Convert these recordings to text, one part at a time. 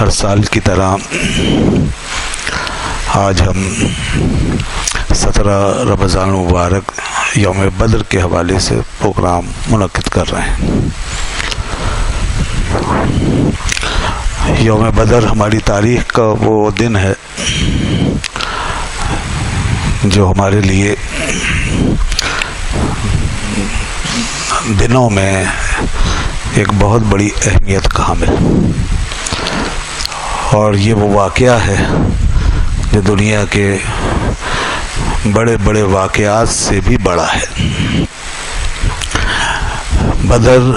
ہر سال کی طرح آج ہم 17 رمضان مبارک یوم بدر کے حوالے سے پروگرام منعقد کر رہے ہیں۔ یوم بدر ہماری تاریخ کا وہ دن ہے جو ہمارے لیے دنوں میں ایک بہت بڑی اہمیت کا حامل، اور یہ وہ واقعہ ہے جو دنیا کے بڑے بڑے واقعات سے بھی بڑا ہے۔ بدر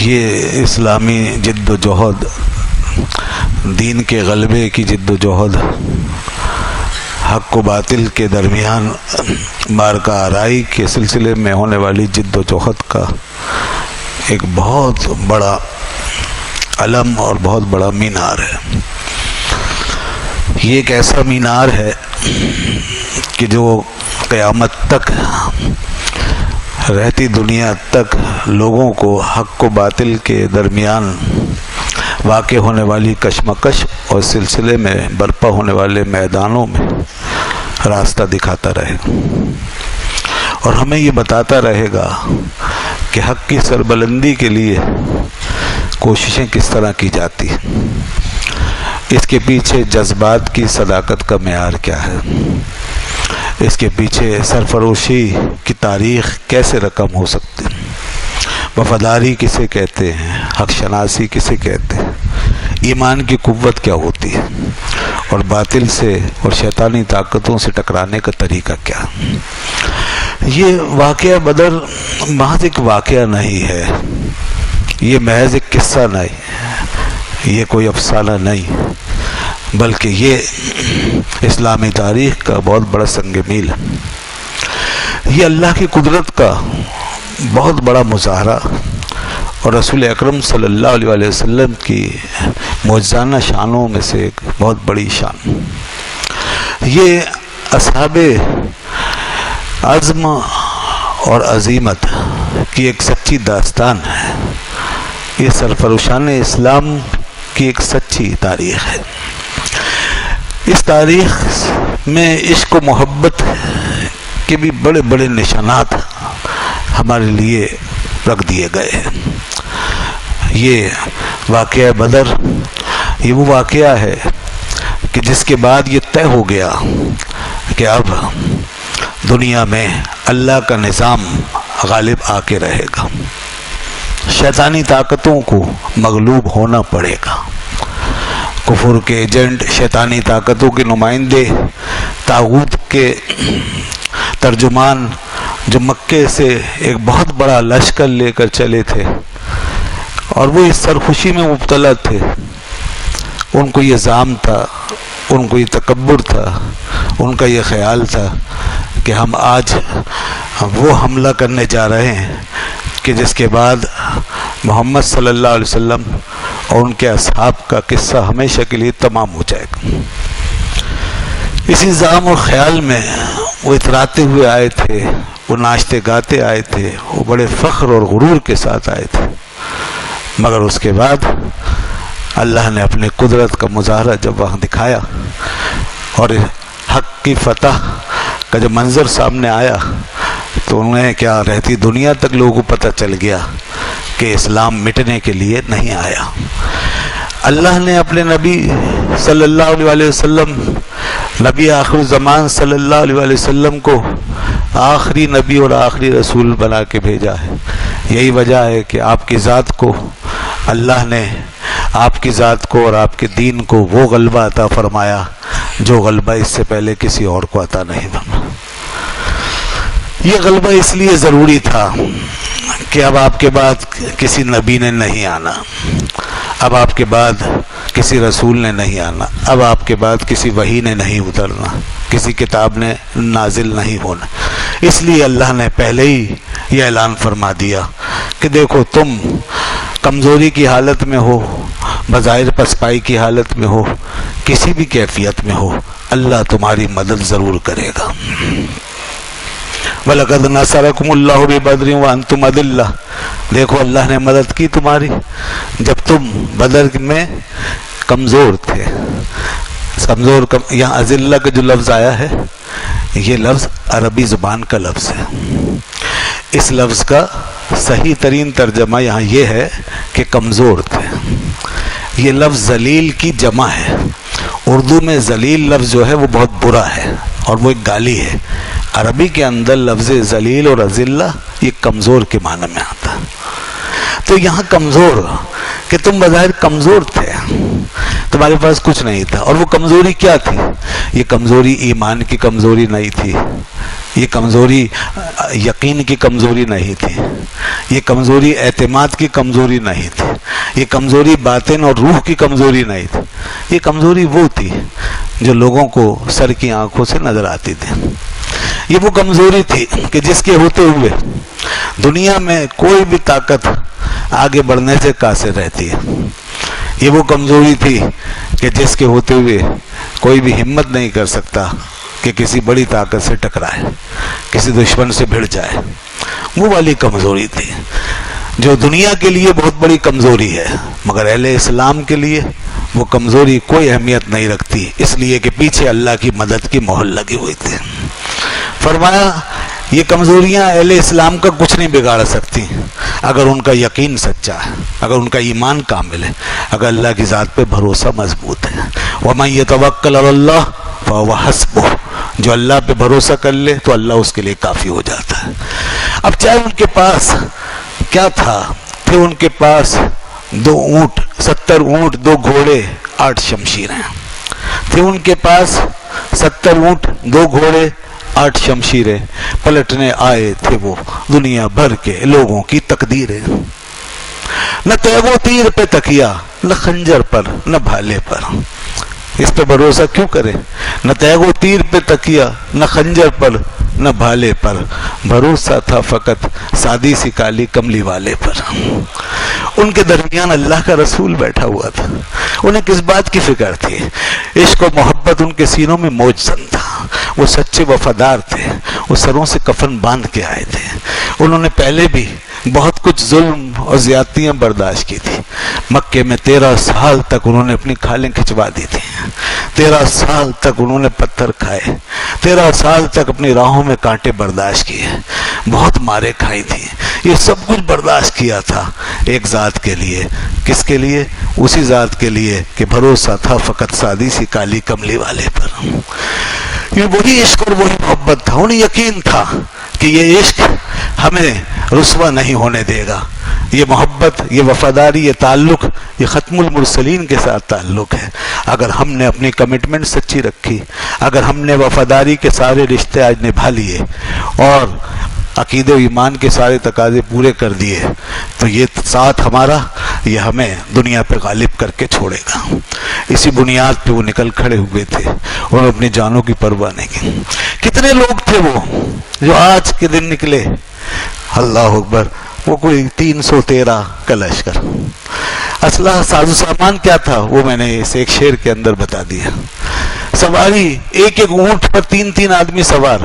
یہ اسلامی جد و جہد، دین کے غلبے کی جد و جہد، حق و باطل کے درمیان مارکہ آرائی کے سلسلے میں ہونے والی جد و جہد کا ایک بہت بڑا علم اور بہت بڑا مینار ہے۔ یہ ایک ایسا مینار ہے کہ جو قیامت تک، رہتی دنیا تک لوگوں کو حق و باطل کے درمیان واقع ہونے والی کشمکش اور سلسلے میں برپا ہونے والے میدانوں میں راستہ دکھاتا رہے گا، اور ہمیں یہ بتاتا رہے گا کہ حق کی سربلندی کے لیے کوششیں کس طرح کی جاتی ہیں، اس کے پیچھے جذبات کی صداقت کا معیار کیا ہے، اس کے پیچھے سرفروشی کی تاریخ کیسے رقم ہو سکتی، وفاداری کسے کہتے ہیں، حق شناسی کسے کہتے ہیں، ایمان کی قوت کیا ہوتی ہے، اور باطل سے اور شیطانی طاقتوں سے ٹکرانے کا طریقہ کیا۔ یہ واقعہ بدر محض ایک واقعہ نہیں ہے، یہ محض ایک قصہ نہیں، یہ کوئی افسانہ نہیں، بلکہ یہ اسلامی تاریخ کا بہت بڑا سنگ میل ہے۔ یہ اللہ کی قدرت کا بہت بڑا مظاہرہ اور رسول اکرم صلی اللہ علیہ وسلم کی معجزانہ شانوں میں سے ایک بہت بڑی شان۔ یہ اصحاب عزم اور عزیمت کی ایک سچی داستان ہے، یہ سرفروشان اسلام کی ایک سچی تاریخ ہے۔ اس تاریخ میں عشق و محبت کے بھی بڑے بڑے نشانات ہمارے لیے رکھ دیے گئے ہیں۔ یہ واقعہ بدر یہ وہ واقعہ ہے کہ جس کے بعد یہ طے ہو گیا کہ اب دنیا میں اللہ کا نظام غالب آ کے رہے گا، شیطانی طاقتوں کو مغلوب ہونا پڑے گا، کفر کے ایجنٹ، شیطانی طاقتوں کے نمائندے، طاغوت کے ترجمان جو مکے سے ایک بہت بڑا لشکر لے کر چلے تھے اور وہ اس سرخوشی میں مبتلا تھے، ان کو یہ زعم تھا، ان کو یہ تکبر تھا، ان کا یہ خیال تھا کہ ہم آج وہ حملہ کرنے جا رہے ہیں کہ جس کے بعد محمد صلی اللہ علیہ وسلم اور ان کے اصحاب کا قصہ ہمیشہ کے لیے تمام ہو جائے گا۔ اسی زعم اور خیال میں وہ اتراتے ہوئے آئے تھے، وہ ناچتے گاتے آئے تھے، وہ بڑے فخر اور غرور کے ساتھ آئے تھے، مگر اس کے بعد اللہ نے اپنی قدرت کا مظاہرہ جب وہاں دکھایا اور حق کی فتح کا جب منظر سامنے آیا تو انہیں کیا رہتی دنیا تک لوگوں کو پتہ چل گیا کہ اسلام مٹنے کے لیے نہیں آیا۔ اللہ نے اپنے نبی صلی اللہ علیہ وسلم، نبی آخر زمان صلی اللہ علیہ وسلم کو آخری نبی اور آخری رسول بنا کے بھیجا ہے۔ یہی وجہ ہے کہ آپ کی ذات کو اللہ نے، آپ کی ذات کو اور آپ کے دین کو وہ غلبہ عطا فرمایا جو غلبہ اس سے پہلے کسی اور کو عطا نہیں بنا۔ یہ غلبہ اس لیے ضروری تھا کہ اب آپ کے بعد کسی نبی نے نہیں آنا، اب آپ کے بعد کسی رسول نے نہیں آنا، اب آپ کے بعد کسی وحی نے نہیں اترنا، کسی کتاب نے نازل نہیں ہونا۔ اس لیے اللہ نے پہلے ہی یہ اعلان فرما دیا کہ دیکھو تم کمزوری کی حالت میں ہو، بظاہر پسپائی کی حالت میں ہو، کسی بھی کیفیت میں ہو، اللہ تمہاری مدد ضرور کرے گا۔ وَلَقَدْ نَصَرَكُمُ اللَّهُ بِبَدْرٍ وَأَنْتُمْ أَذِلَّةٌ دیکھو اللہ نے مدد کی تمہاری جب تم بدر میں کمزور تھے. یہاں اذلہ کا جو لفظ آیا ہے یہ لفظ عربی زبان کا لفظ ہے. اس لفظ کا صحیح ترین ترجمہ یہاں یہ ہے کہ کمزور تھے. یہ لفظ ذلیل کی جمع ہے. اردو میں ذلیل لفظ جو ہے وہ بہت برا ہے اور وہ ایک گالی ہے. عربی کے اندر لفظ ذلیل اور اذلہ یہ کمزور کے معنی میں آتا ہے. تو یہاں کمزور کہ تم بظاہر کمزور تھے, تمہارے پاس کچھ نہیں تھا. اور وہ کمزوری کیا تھی؟ یہ کمزوری ایمان کی کمزوری نہیں تھی, یہ کمزوری یقین کی کمزوری نہیں تھی, یہ کمزوری اعتماد کی کمزوری نہیں تھی, یہ کمزوری باطن اور روح کی کمزوری نہیں تھی. یہ کمزوری وہ تھی جو لوگوں کو سر کی آنکھوں سے نظر آتی تھی. یہ وہ کمزوری تھی کہ جس کے ہوتے ہوئے دنیا میں کوئی بھی طاقت آگے بڑھنے سے قاصر رہتی ہے. یہ وہ کمزوری تھی کہ جس کے ہوتے ہوئے کوئی بھی ہمت نہیں کر سکتا کہ کسی بڑی طاقت سے ٹکرائے, کسی دشمن سے بھڑ جائے. وہ والی کمزوری تھی جو دنیا کے لیے بہت بڑی کمزوری ہے, مگر اہل اسلام کے لیے وہ کمزوری کوئی اہمیت نہیں رکھتی, اس لیے کہ پیچھے اللہ کی مدد کی مہر لگی ہوئی تھی. فرمایا یہ کمزوریاں اہل اسلام کا کچھ نہیں بگاڑ سکتی اگر ان کا یقین سچا ہے, اگر ان کا ایمان کامل ہے, اگر اللہ کی ذات پہ بھروسہ مضبوط ہے. وَمَن يَتَوَكَّلْ عَلَى اللَّهِ فَهُوَ حَسْبُهُ, جو اللہ پہ بھروسہ کر لے تو اللہ اس کے لیے کافی ہو جاتا ہے. اب چاہے ان کے پاس کیا تھا, تھے ان کے پاس 2 اونٹ, 70 اونٹ, 2 گھوڑے, 8 شمشیریں. تھے ان کے پاس 70 اونٹ, 2 گھوڑے, 8 شمشیریں. پلٹنے آئے تھے وہ دنیا بھر کے لوگوں کی تقدیریں. نہ تیغ و تیر پہ تکیا, نہ خنجر پر, نہ بھالے پر. اس پہ بھروسہ کیوں کرے؟ نہ تیغ و تیر پہ تکیا, نہ خنجر پر, نہ بھالے پر. بھروسہ تھا فقط سادی سی کالی کملی والے پر. ان کے درمیان اللہ کا رسول بیٹھا ہوا تھا. انہیں کس بات کی فکر تھی؟ عشق و محبت ان کے سینوں میں موج زن تھا. وہ سچے وفادار تھے, وہ سروں سے کفن باندھ کے آئے تھے. انہوں نے پہلے بھی بہت کچھ ظلم اور زیادتیاں برداشت کی تھی. مکے میں 13 سال تک انہوں نے اپنی کھالیں کھچوا دی تھی. 13 سال تک انہوں نے پتھر کھائے, 13 سال تک اپنی راہوں میں کانٹے برداشت کیے, بہت مارے کھائی تھی. یہ سب کچھ برداشت کیا تھا ایک ذات کے لیے. کس کے لیے؟ اسی ذات کے لیے کہ بھروسہ تھا فقط سادی سی کالی کملی والے پر. یہ وہی عشق اور وہی محبت تھا. انہیں یقین تھا کہ یہ عشق ہمیں رسوا نہیں ہونے دے گا. یہ محبت, یہ وفاداری, یہ تعلق, یہ ختم المرسلین کے ساتھ تعلق ہے. اگر ہم نے اپنی کمٹمنٹ سچی رکھی, اگر ہم نے وفاداری کے سارے رشتے آج نبھا لیے اور عقیدہ و ایمان کے سارے تقاضے پورے کر دیے, تو یہ ساتھ ہمارا یہ ہمیں دنیا پہ غالب کر کے چھوڑے گا. اسی بنیاد پہ وہ نکل کھڑے ہوئے تھے, انہوں نے اپنی جانوں کی پرواہ نہیں کی. کتنے لوگ تھے وہ جو آج کے دن نکلے, اللہ اکبر, وہ کوئی 313 کا لشکر. اسلحہ ساز و سامان کیا تھا وہ میں نے اس ایک شعر کے اندر بتا دیا. سواری ایک ایک اونٹ پر 3 آدمی سوار,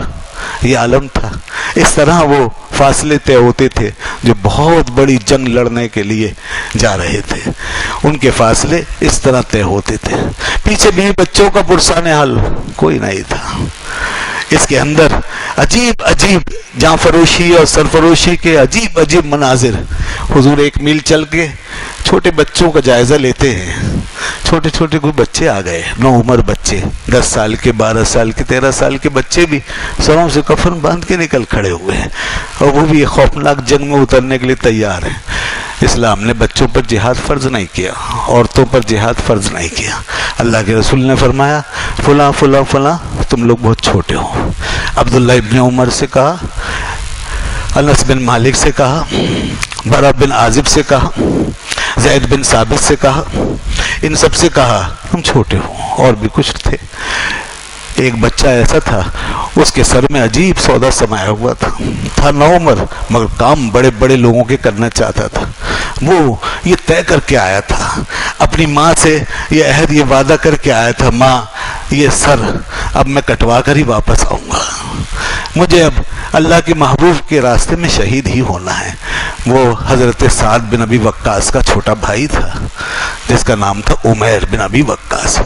یہ عالم تھا. اس طرح وہ فاصلے طے ہوتے تھے جو بہت بڑی جنگ لڑنے کے لیے جا رہے تھے. ان کے فاصلے اس طرح طے ہوتے تھے. پیچھے بھی بچوں کا پرسان حال کوئی نہیں تھا. اس کے اندر عجیب عجیب جاں فروشی اور سرفروشی کے عجیب عجیب مناظر. حضور 1 میل چل کے چھوٹے بچوں کا جائزہ لیتے ہیں. چھوٹے چھوٹے کوئی بچے آ گئے, نو عمر بچے, 10 سال کے, 12 سال کے, 13 سال کے بچے بھی سروں سے کفن باندھ کے نکل کھڑے ہوئے ہیں, اور وہ بھی خوفناک جنگ میں اترنے کے لیے تیار ہیں. اسلام نے بچوں پر جہاد فرض نہیں کیا, عورتوں پر جہاد فرض نہیں کیا. اللہ کے رسول نے فرمایا فلاں فلاں فلاں تم لوگ بہت چھوٹے ہو. عبداللہ ابن عمر سے کہا, انس بن مالک سے کہا, برا بن عازب سے کہا, زید بن ثابت سے کہا, ان سب سے کہا تم چھوٹے ہو. اور بھی کچھ تھے. ایک بچہ ایسا تھا اس کے سر میں عجیب سودا سمایا ہوا تھا نو عمر, مگر کام بڑے بڑے لوگوں کے کرنا چاہتا تھا. وہ یہ طے کر کے آیا تھا اپنی ماں سے, یہ عہد, یہ وعدہ کر کے آیا تھا, ماں یہ سر اب میں کٹوا کر ہی واپس آؤں گا. مجھے اب اللہ کے محبوب کے راستے میں شہید ہی ہونا ہے۔ وہ حضرت سعد بن ابی وقاص کا چھوٹا بھائی تھا جس کا نام تھا عمیر بن ابی وقاص۔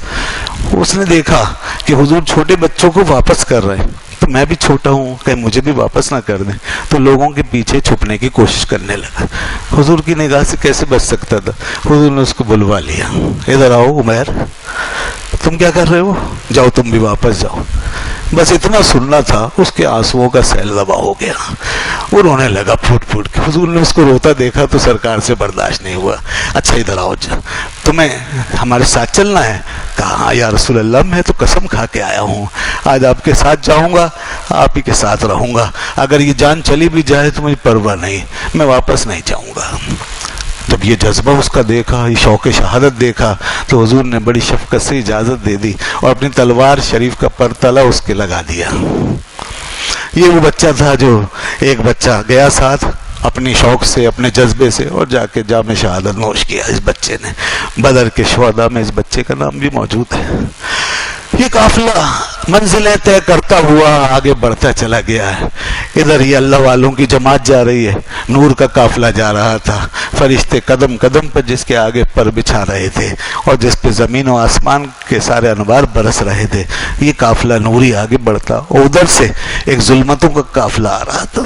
اس نے دیکھا کہ حضور چھوٹے بچوں کو واپس کر رہے ہیں، تو میں بھی چھوٹا ہوں، کہیں مجھے بھی واپس نہ کر دیں، تو لوگوں کے پیچھے چھپنے کی کوشش کرنے لگا۔ حضور کی نگاہ سے کیسے بچ سکتا تھا؟ حضور نے اس کو بلوا لیا، ادھر آؤ عمیر، تم کیا کر رہے ہو؟ جاؤ تم بھی واپس جاؤ۔ بس اتنا سننا تھا، اس کے آنسوؤں کا سیل دبا ہو گیا، وہ رونے لگا پھوٹ پھوٹ کے۔ حضور نے اس کو روتا دیکھا تو سرکار سے برداشت نہیں ہوا۔ اچھا ادھر آؤ، تمہیں ہمارے ساتھ چلنا ہے؟ کہا ہاں یا رسول اللہ، میں تو قسم کھا کے آیا ہوں، آج آپ کے ساتھ جاؤں گا، آپ ہی کے ساتھ رہوں گا، اگر یہ جان چلی بھی جائے تو مجھے پرواہ نہیں، میں واپس نہیں جاؤں گا۔ جب یہ جذبہ اس کا دیکھا، یہ شوق شہادت دیکھا، تو حضور نے بڑی شفقت سے اجازت دے دی اور اپنی تلوار شریف کا پرتلہ اس کے لگا دیا۔ یہ وہ بچہ تھا جو ایک بچہ گیا ساتھ اپنی شوق سے، اپنے جذبے سے، اور جا کے جام شہادت نوش کیا اس بچے نے۔ بدر کے شہداء میں اس بچے کا نام بھی موجود ہے۔ یہ قافلہ منزلیں طے کرتا ہوا آگے بڑھتا چلا گیا ہے۔ ادھر یہ اللہ والوں کی جماعت جا رہی ہے، نور کا قافلہ جا رہا تھا، فرشتے قدم قدم پر جس کے آگے پر بچھا رہے تھے اور جس پہ زمین و آسمان کے سارے انوار برس رہے تھے۔ یہ قافلہ نوری آگے بڑھتا، اور ادھر سے ایک ظلمتوں کا قافلہ آ رہا تھا۔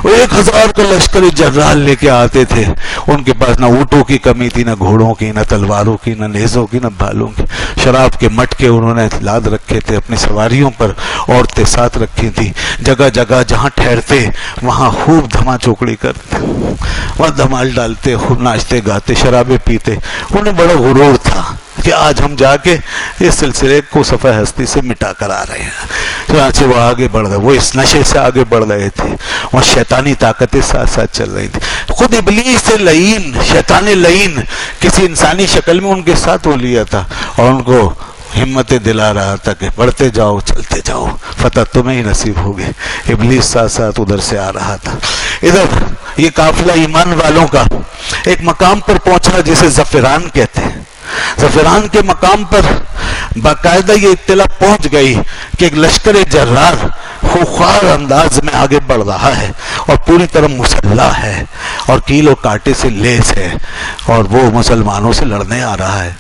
وہ 1000 کا لشکر جرال لے کے آتے تھے، ان کے پاس نہ اونٹوں کی کمی تھی، نہ گھوڑوں کی، نہ تلواروں کی، نہ نیزوں کی، نہ بھالوں کی۔ شراب کے مٹکے انہوں نے لاد رکھے تھے اپنی سواریوں پر، عورتیں ساتھ رکھی تھی۔ جگہ جگہ جہاں ٹھہرتے وہاں خوب دھما چوکڑی کرتے، وہاں دھمال ڈالتے، خوب ناچتے گاتے، شرابیں پیتے۔ انہیں بڑا غرور تھا کہ آج ہم جا کے اس سلسلے کو صفحہ ہستی سے مٹا کر آ رہے ہیں۔ چنانچہ وہ آگے بڑھ رہے، وہ اس نشے سے آگے بڑھ رہے تھے، وہ شیطانی طاقتیں ساتھ ساتھ چل رہی تھی۔ خود ابلیس لعین، شیطان لعین کسی انسانی شکل میں ان کے ساتھ ہو لیا تھا اور ان کو ہمتیں دلا رہا تھا کہ بڑھتے جاؤ، چلتے جاؤ، فتح تمہیں ہی نصیب ہوگی۔ ابلیس ساتھ ساتھ ادھر سے آ رہا تھا۔ ادھر یہ قافلہ ایمان والوں کا ایک مقام پر پہنچا جسے زفران کہتے ہیں۔ زفران کے مقام پر باقاعدہ یہ اطلاع پہنچ گئی کہ ایک لشکر جرار خوخار انداز میں آگے بڑھ رہا ہے اور پوری طرح مسلح ہے اور کیل و کانٹے سے لیس ہے اور وہ مسلمانوں سے لڑنے آ رہا ہے۔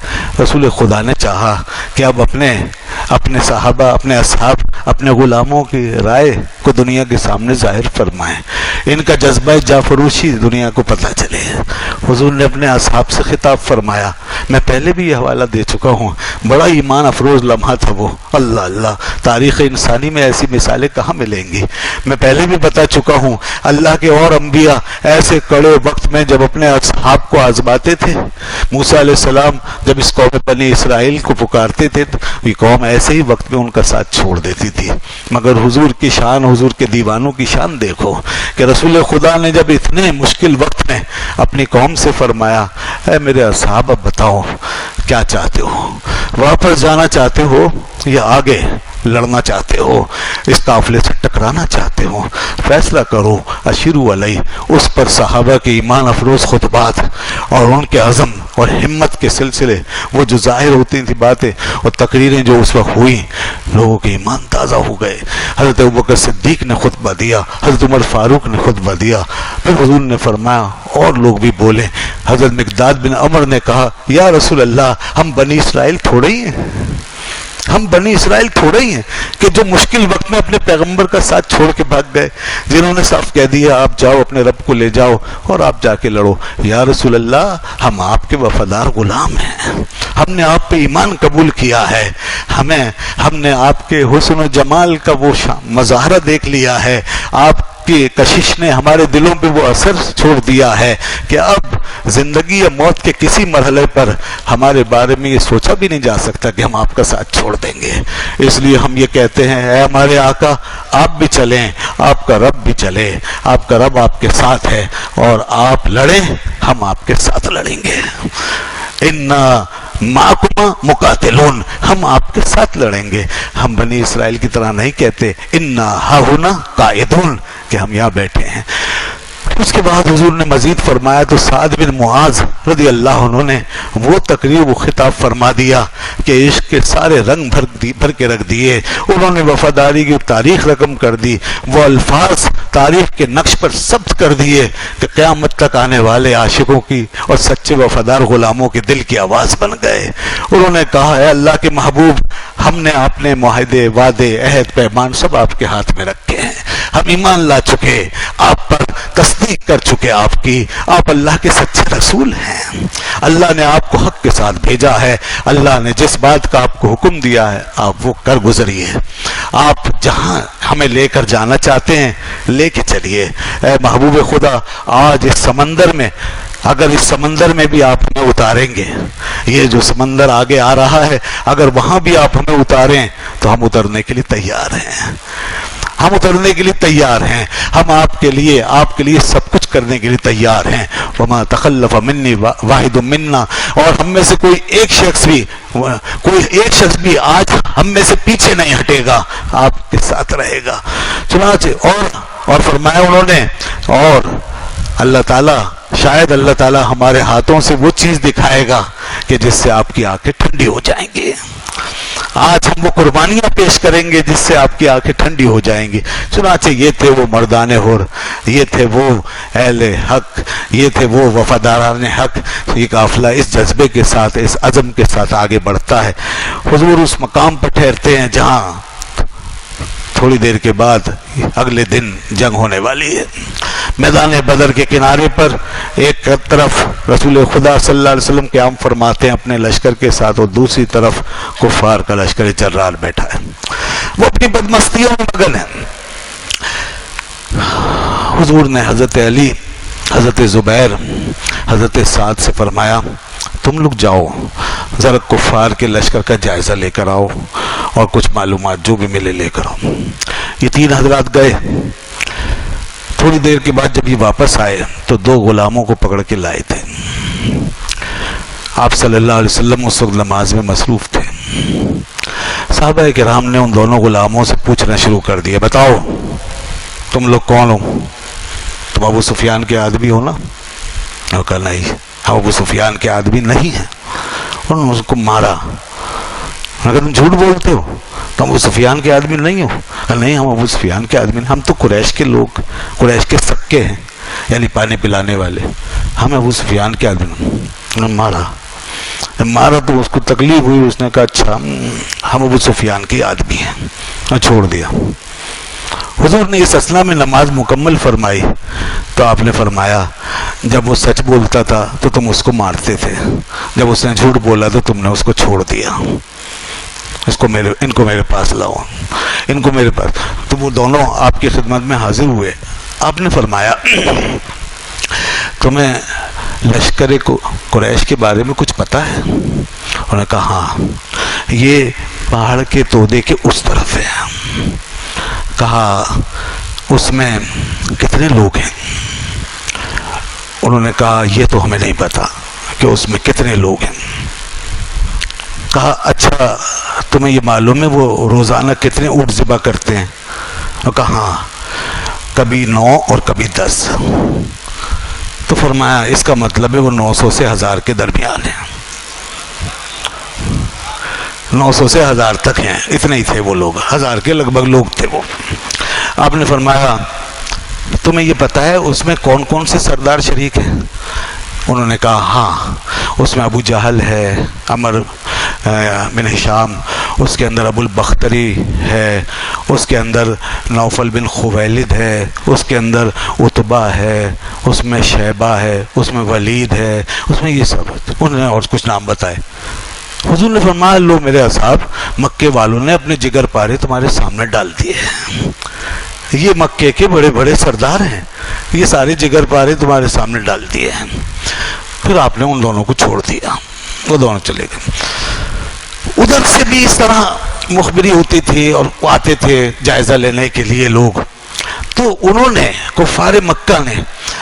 رسول خدا نے چاہا کہ اب اپنے صحابہ، اپنے اصحاب، اپنے غلاموں کی رائے کو دنیا کے سامنے ظاہر فرمائیں، ان کا جذبہ جافروشی دنیا کو پتہ چلے۔ حضور نے اپنے اصحاب سے خطاب فرمایا، میں پہلے بھی یہ حوالہ دے چکا ہوں، بڑا ایمان افروز لمحہ تھا وہ۔ اللہ اللہ، تاریخ انسانی میں ایسی مثالیں کہاں ملیں گی؟ میں پہلے بھی بتا چکا ہوں، اللہ کے اور انبیاء ایسے کڑے وقت میں جب اپنے اصحاب کو آزماتے تھے، موسیٰ علیہ السلام جب اس قوم بنی اسرائیل کو پکارتے تھے تو یہ قوم ایسے ہی وقت میں ان کا ساتھ چھوڑ دیتی تھی۔ مگر حضور کی شان، حضور کے دیوانوں کی شان دیکھو کہ رسول خدا نے جب اتنے مشکل وقت میں اپنی قوم سے فرمایا، اے میرے اصحاب اب بتاؤ کیا چاہتے ہو؟ واپس جانا چاہتے ہو یا آگے لڑنا چاہتے ہو؟ اس قافلے سے ٹکرانا چاہتے ہو؟ فیصلہ کرو۔ اشیروا علی، اس پر صحابہ کے ایمان افروز خطبات اور ان کے عزم اور ہمت کے سلسلے، وہ جو ظاہر ہوتی تھی باتیں اور تقریریں جو اس وقت ہوئی، لوگوں کے ایمان تازہ ہو گئے۔ حضرت ابوبکر صدیق نے خطبہ دیا، حضرت عمر فاروق نے خطبہ دیا، پھر حضور نے فرمایا اور لوگ بھی بولے۔ حضرت مقداد بن عمر نے کہا، یا رسول اللہ، ہم بنی اسرائیل تھوڑے ہی ہیں، ہم بنی اسرائیل تھوڑے ہی ہیں کہ جو مشکل وقت میں اپنے پیغمبر کا ساتھ چھوڑ کے بھاگ گئے، جنہوں نے صاف کہہ دیا آپ جاؤ اپنے رب کو لے جاؤ اور آپ جا کے لڑو۔ یا رسول اللہ، ہم آپ کے وفادار غلام ہیں، ہم نے آپ پہ ایمان قبول کیا ہے، ہم نے آپ کے حسن و جمال کا وہ مظاہرہ دیکھ لیا ہے، آپ کی کشش نے ہمارے دلوں پہ وہ اثر چھوڑ دیا ہے کہ اب زندگی یا موت کے کسی مرحلے پر ہمارے بارے میں یہ سوچا بھی نہیں جا سکتا کہ ہم آپ کا ساتھ چھوڑ دیں گے۔ اس لیے ہم یہ کہتے ہیں، اے ہمارے آقا، آپ بھی چلیں، آپ کا رب بھی چلے، آپ کا رب آپ کے ساتھ ہے اور آپ لڑیں، ہم آپ کے ساتھ لڑیں گے۔ اِنَّا مَعَكُمَا مُقَاتِلُونَ، ہم آپ کے ساتھ لڑیں گے۔ ہم بنی اسرائیل کی طرح نہیں کہتے اِنَّا ہَاهُنَا قَاعِدُونَ کہ ہم یہاں بیٹھے ہیں۔ اس کے بعد حضور نے مزید فرمایا تو سعد بن معاذ رضی اللہ عنہ نے وہ تقریر و خطاب فرما دیا کہ عشق کے سارے رنگ بھر کے رکھ دیے. انہوں نے وفاداری کی تاریخ رقم کر دی. وہ الفاظ تاریخ کے نقش پر ثبت کر دیے کہ قیامت تک آنے والے عاشقوں کی اور سچے وفادار غلاموں کے دل کی آواز بن گئے. انہوں نے کہا اے اللہ کے محبوب، ہم نے اپنے معاہدے، وعدے، عہد، پیمان سب آپ کے ہاتھ میں رکھے ہیں. ہم ایمان لا چکے، آپ پر تصدیق کر چکے آپ کی. آپ اللہ کے سچے رسول ہیں. اللہ نے آپ کو حق کے ساتھ بھیجا ہے. اللہ نے جس بات کا آپ کو حکم دیا ہے آپ وہ کر گزریے. آپ جہاں ہمیں لے کر جانا چاہتے ہیں لے کے چلیے. اے محبوب خدا، آج اس سمندر میں، اگر اس سمندر میں بھی آپ ہمیں اتاریں گے، یہ جو سمندر آگے آ رہا ہے اگر وہاں بھی آپ ہمیں اتاریں تو ہم اترنے کے لیے تیار ہیں. ہم اترنے کے لیے تیار ہیں. ہم آپ کے لیے سب کچھ کرنے کے لیے تیار ہیں. وما تخلف منی واحد منا، اور ہم میں سے کوئی ایک شخص بھی آج ہم میں سے پیچھے نہیں ہٹے گا، آپ کے ساتھ رہے گا. چنانچہ اور فرمایا انہوں نے، اور اللہ تعالیٰ، شاید اللہ تعالیٰ ہمارے ہاتھوں سے وہ چیز دکھائے گا کہ جس سے آپ کی آنکھیں ٹھنڈی ہو جائیں گی. آج ہم وہ قربانیاں پیش کریں گے جس سے آپ کی آنکھیں ٹھنڈی ہو جائیں گی. چنانچہ یہ تھے وہ مردان حر، یہ تھے وہ اہل حق، یہ تھے وہ وفاداران حق. یہ قافلہ اس جذبے کے ساتھ، اس عزم کے ساتھ آگے بڑھتا ہے. حضور اس مقام پر ٹھہرتے ہیں جہاں تھوڑی دیر کے بعد اگلے دن جنگ ہونے والی ہے. میدان بدر کے کنارے پر ایک طرف رسول خدا صلی اللہ علیہ وسلم قیام فرماتے ہیں اپنے لشکر کے ساتھ، اور دوسری طرف کفار کا لشکر جرار بیٹھا ہے. وہ اپنی بدمستیوں میں مگن ہے. حضور نے حضرت علی، حضرت زبیر، حضرت سعد سے فرمایا تم لوگ جاؤ، ذرا کفار کے لشکر کا جائزہ لے کر آؤ اور کچھ معلومات جو بھی ملے لے کر آؤ. یہ تین حضرات گئے. تھوڑی دیر کے بعد جب یہ واپس آئے تو دو غلاموں کو پکڑ کے لائے تھے. آپ صلی اللہ علیہ وسلم اس وقت نماز میں مصروف تھے. صحابہ کرام نے ان دونوں غلاموں سے پوچھنا شروع کر دیا، بتاؤ تم لوگ کون ہو؟ تم ابو سفیان کے آدمی ہو نا؟ اور کہا نہیں، ہم ابو سفیان کے آدمی نہیں ہیں. انہوں نے اس کو مارا. اگر تم جھوٹ بولتے ہو تو ابو سفیان کے آدمی نہیں ہو؟ نہیں، ہم ابو سفیان کے آدمی نہیں، ہم تو قریش کے لوگ، قریش کے سکے ہیں، یعنی پانی پلانے والے. ہم ابو سفیان کے آدمی نہیں. مارا تو اس کو تکلیف ہوئی. اس نے کہا اچھا ہم ابو سفیان کے آدمی ہیں، اور چھوڑ دیا. حضور نے اس اثنا میں نماز مکمل فرمائی تو آپ نے فرمایا جب وہ سچ بولتا تھا تو تم اس کو مارتے تھے، جب اس نے جھوٹ بولا تو تم نے اس کو چھوڑ دیا. ان کو میرے پاس لاؤ، ان کو میرے پاس. تو وہ دونوں آپ کی خدمت میں حاضر ہوئے. آپ نے فرمایا تمہیں لشکر قریش کے بارے میں کچھ پتا ہے؟ انہوں نے کہا ہاں، یہ پہاڑ کے تودے کے اس طرف ہے. کہا اس میں کتنے لوگ ہیں؟ انہوں نے کہا یہ تو ہمیں نہیں پتا کہ اس میں کتنے لوگ ہیں. کہا اچھا تمہیں یہ معلوم ہے وہ روزانہ کتنے اونٹ ذبح کرتے ہیں؟ اور کہا ہاں، کبھی 9 اور کبھی 10. تو فرمایا اس کا مطلب ہے وہ 900 سے 1000 کے درمیان ہیں. 900 سے 1000 تک ہیں، اتنے ہی تھے وہ لوگ، 1000 کے لگ بھگ لوگ تھے وہ. آپ نے فرمایا تمہیں یہ پتا ہے اس میں کون کون سے سردار شریک ہیں؟ انہوں نے کہا ہاں، اس میں ابو جہل ہے، عمر بن ہشام، اس کے اندر ابو البختری ہے، اس کے اندر نوفل بن خویلد ہے، اس کے اندر عتبہ ہے، اس میں شیبہ ہے، اس میں ولید ہے، اس میں یہ سب ہے. انہوں نے اور کچھ نام بتائے. حضور نے فرمایا لو میرے اصحاب، مکے والوں نے اپنے جگر پارے تمہارے سامنے ڈال دیے ہیں. یہ مکے کے بڑے بڑے سردار ہیں، یہ سارے جگر پارے تمہارے سامنے ڈال دیے ہیں. پھر آپ نے ان دونوں کو چھوڑ دیا، وہ دونوں چلے گئے. ادھر سے بھی اس طرح مخبری ہوتی تھی اور آتے تھے جائزہ لینے کے لیے لوگ. تو انہوں نے، کفار مکہ نے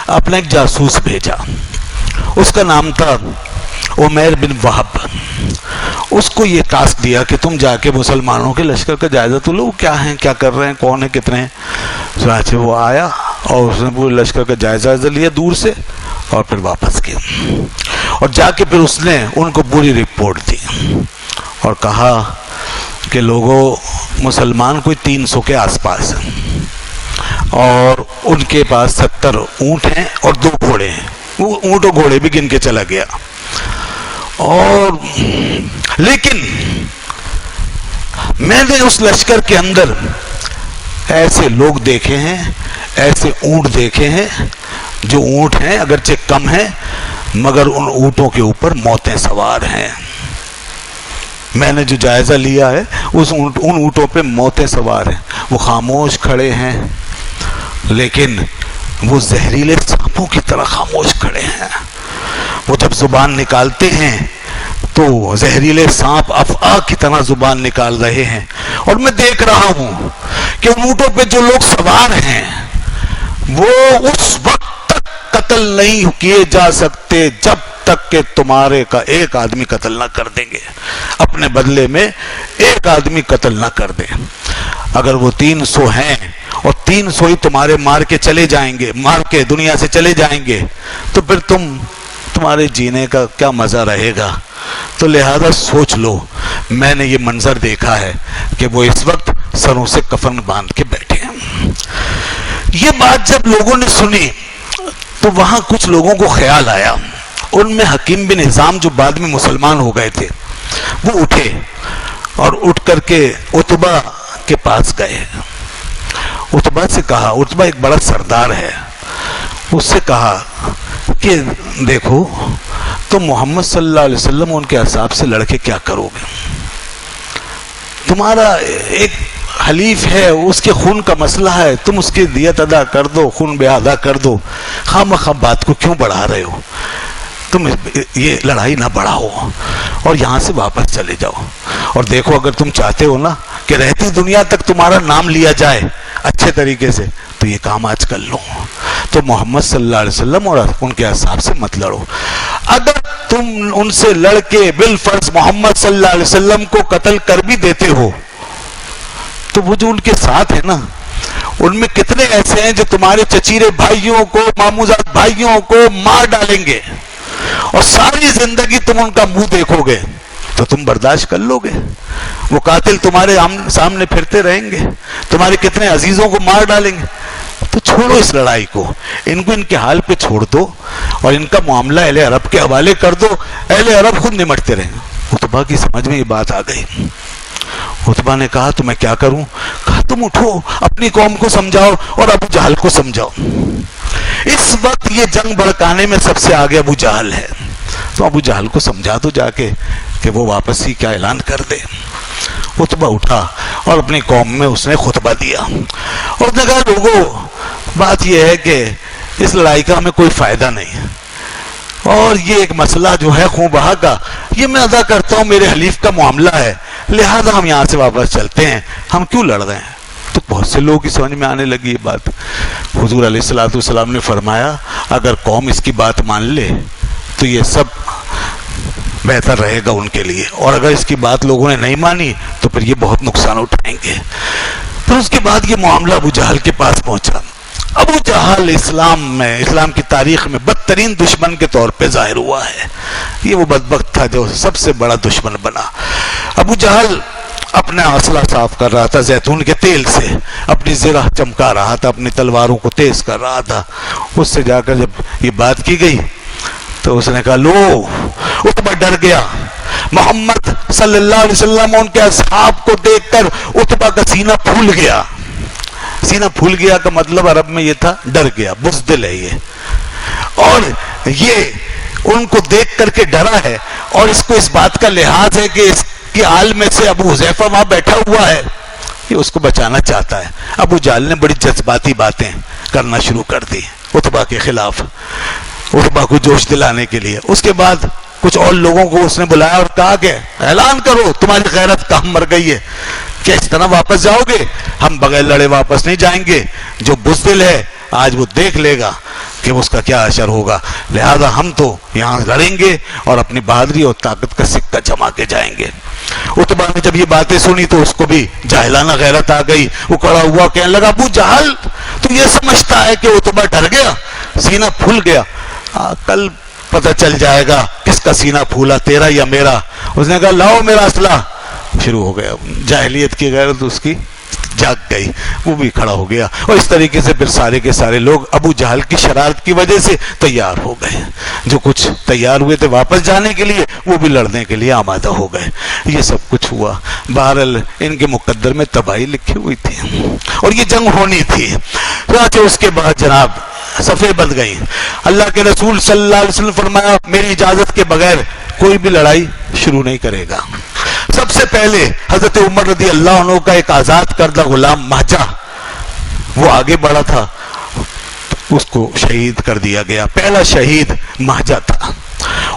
اپنا ایک جاسوس بھیجا. اس کا نام تھا عمیر بن وہب. اس کو یہ ٹاسک دیا کہ تم جا کے مسلمانوں کے لشکر کا جائزہ تو لو، کیا ہیں، کیا کر رہے ہیں، کون ہے، کتنے ہیں. چنانچہ وہ آیا اور اس نے پورے لشکر کا جائزہ لیا دور سے اور پھر واپس کیا، اور جا کے پھر اس نے ان کو پوری رپورٹ دی اور کہا کہ لوگوں مسلمان کوئی 300 کے آس پاس ہیں اور ان کے پاس 70 اونٹ ہیں اور 2 گھوڑے ہیں، وہ اونٹ اور گھوڑے بھی گن کے چلا گیا، اور لیکن میں نے اس لشکر کے اندر ایسے لوگ دیکھے ہیں، ایسے اونٹ دیکھے ہیں جو اونٹ ہیں اگرچہ کم ہیں مگر ان اونٹوں کے اوپر موتیں سوار ہیں۔ میں نے جو جائزہ لیا ہے ان اونٹوں پہ موتیں سوار ہیں، وہ خاموش کھڑے ہیں لیکن وہ زہریلے سانپوں کی طرح خاموش کھڑے ہیں، وہ جب زبان نکالتے ہیں تو زہریلے سانپ افعی کی طرح زبان نکال رہے ہیں، اور میں دیکھ رہا ہوں کہ اونٹوں پہ جو لوگ سوار ہیں وہ اس وقت تک قتل نہیں کیے جا سکتے جب تک کہ تمہارے کا ایک آدمی قتل نہ کر دیں گے، اپنے بدلے میں ایک آدمی قتل نہ کر دیں۔ اگر وہ 300 ہیں اور 300 ہی تمہارے مار کے چلے جائیں گے، مار کے دنیا سے چلے جائیں گے، تو پھر تمہارے جینے کا کیا مزہ رہے گا؟ تو لہذا سوچ لو، میں نے یہ منظر دیکھا ہے کہ وہ اس وقت سروں سے کفن باندھ کے بیٹھے ہیں۔ یہ بات جب لوگوں نے سنی تو وہاں کچھ لوگوں کو خیال آیا، ان میں حکیم بن حزام جو بعد میں مسلمان ہو گئے تھے وہ اٹھے اور اٹھ کر کے عتبہ کے پاس گئے، عتبہ سے کہا، عتبہ ایک بڑا سردار ہے، اس سے کہا کہ دیکھو تم محمد صلی اللہ علیہ وسلم ان کے اصحاب سے لڑ کے کیا کرو گے؟ تمہارا ایک حلیف ہے، اس کے خون کا مسئلہ ہے، تم اس کی دیت ادا کر دو، خون بے ادا کر دو، خواہ مخواہ بات کو کیوں بڑھا رہے ہو؟ تم یہ لڑائی نہ بڑھاؤ اور یہاں سے واپس چلے جاؤ، اور دیکھو اگر تم چاہتے ہو نا کہ رہتی دنیا تک تمہارا نام لیا جائے اچھے طریقے سے تو یہ کام آج کر لو، تو محمد صلی اللہ علیہ وسلم اور ان کے اصحاب سے مت لڑو۔ اگر تم ان سے لڑ کے بالفرض محمد صلی اللہ علیہ وسلم کو قتل کر بھی دیتے ہو تو وہ جو ان کے ساتھ ہیں نا، ان میں کتنے ایسے ہیں جو تمہارے چچیرے بھائیوں کو، ماموزاد بھائیوں کو مار ڈالیں گے اور ساری زندگی تم ان کا منہ دیکھو گے تو تم برداشت کر لو گے؟ وہ قاتل تمہارے سامنے پھرتے رہیں گے، تمہارے کتنے عزیزوں کو مار ڈالیں گے۔ تو چھوڑو اس لڑائی کو، ان کو ان کے حال پہ چھوڑ دو اور ان کا معاملہ اہل عرب کے حوالے کر دو، اہل عرب خود نمٹتے رہیں گے۔ عتبہ کی سمجھ میں یہ بات آ گئی۔ عتبہ نے کہا تو میں کیا کروں؟ کہا تم اٹھو، اپنی قوم کو سمجھاؤ اور ابو جہل کو سمجھاؤ۔ اس وقت یہ جنگ بھڑکانے میں سب سے آگے ابو جہل ہے، تو ابو جہل کو سمجھا دو جا کے کہ وہ واپسی کا اعلان کر دے۔ عتبہ اٹھا اور اپنی قوم میں اس نے خطبہ دیا اور نے کہا لوگوں، بات یہ ہے کہ اس لڑائی کا ہمیں کوئی فائدہ نہیں، اور یہ ایک مسئلہ جو ہے خون بہا کا، یہ میں ادا کرتا ہوں، میرے حلیف کا معاملہ ہے، لہذا ہم یہاں سے واپس چلتے ہیں، ہم کیوں لڑ رہے ہیں؟ تو بہت سے لوگوں کی سمجھ میں آنے لگی یہ بات۔ حضور علیہ الصلوۃ والسلام نے فرمایا اگر قوم اس کی بات مان لے تو یہ سب بہتر رہے گا ان کے لیے، اور اگر اس کی بات لوگوں نے نہیں مانی تو پھر یہ بہت نقصان اٹھائیں گے۔ پھر اس کے بعد یہ معاملہ ابو جہل کے پاس پہنچا۔ ابو جہل اسلام کی تاریخ میں بدترین دشمن کے طور پہ ظاہر ہوا ہے، یہ وہ بدبخت تھا جو سب سے بڑا دشمن بنا۔ ابو جہل اپنا اسلحہ صاف کر رہا تھا زیتون کے تیل سے، اپنی زرہ چمکا رہا تھا، اپنی تلواروں کو تیز کر رہا تھا۔ اس سے جا کر جب یہ بات کی گئی تو اس نے کہا لو، عتبہ ڈر گیا۔ محمد صلی اللہ علیہ وسلم ان کے اصحاب کو دیکھ کر عتبہ کا سینہ پھول گیا۔ سینہ پھول گیا کا مطلب عرب میں یہ تھا ڈر گیا، بزدل ہے یہ، اور یہ ان کو دیکھ کر کے ڈرا ہے، اور اس کو اس بات کا لحاظ ہے کہ اس کی آل میں سے ابو حذیفہ وہاں بیٹھا ہوا ہے، یہ اس کو بچانا چاہتا ہے۔ ابو جہل نے بڑی جذباتی باتیں کرنا شروع کر دی عتبہ کے خلاف، عتبہ کو جوش دلانے کے لیے۔ اس کے بعد کچھ اور لوگوں کو اس نے بلایا اور کہا کہ اعلان کرو تمہاری غیرت کہاں مر گئی ہے، کیا اس طرح واپس جاؤ گے؟ ہم بغیر لڑے واپس نہیں جائیں گے، جو بزدل ہے آج وہ دیکھ لے گا کہ اس کا کیا اثر ہوگا، لہذا ہم تو یہاں لڑیں گے اور اپنی بہادری اور طاقت کا سکہ جما کے جائیں گے۔ عتبہ نے جب یہ باتیں سنی تو اس کو بھی جاہلانہ غیرت آ گئی، وہ کھڑا ہوا کہنے لگا ابو جہل تو یہ سمجھتا ہے کہ عتبہ ڈر گیا، سینہ پھول گیا، کل پتہ چل جائے گا کس کا سینہ پھولا، تیرا یا میرا۔ اس نے کہا لاؤ میرا اسلحہ۔ شروع ہو گیا، جاہلیت کی غیرت اس کی جاگ گئی، وہ بھی کھڑا ہو گیا، اور اس طریقے سے پھر سارے کے سارے لوگ ابو جہل کی شرارت کی وجہ سے تیار ہو گئے، جو کچھ تیار ہوئے تھے واپس جانے کے لیے وہ بھی لڑنے کے لیے آمادہ ہو گئے۔ یہ سب کچھ ہوا، بہرحال ان کے مقدر میں تباہی لکھی ہوئی تھی اور یہ جنگ ہونی تھی۔ چنانچہ اس کے بعد جناب صفیں بند گئی۔ اللہ کے رسول صلی اللہ علیہ وسلم فرمایا میری اجازت کے بغیر کوئی بھی لڑائی شروع نہیں کرے گا۔ سب سے پہلے حضرت عمر رضی اللہ عنہ کا ایک آزاد کردہ غلام مہجہ وہ آگے بڑھا تھا، اس کو شہید کر دیا گیا، پہلا شہید مہجہ تھا۔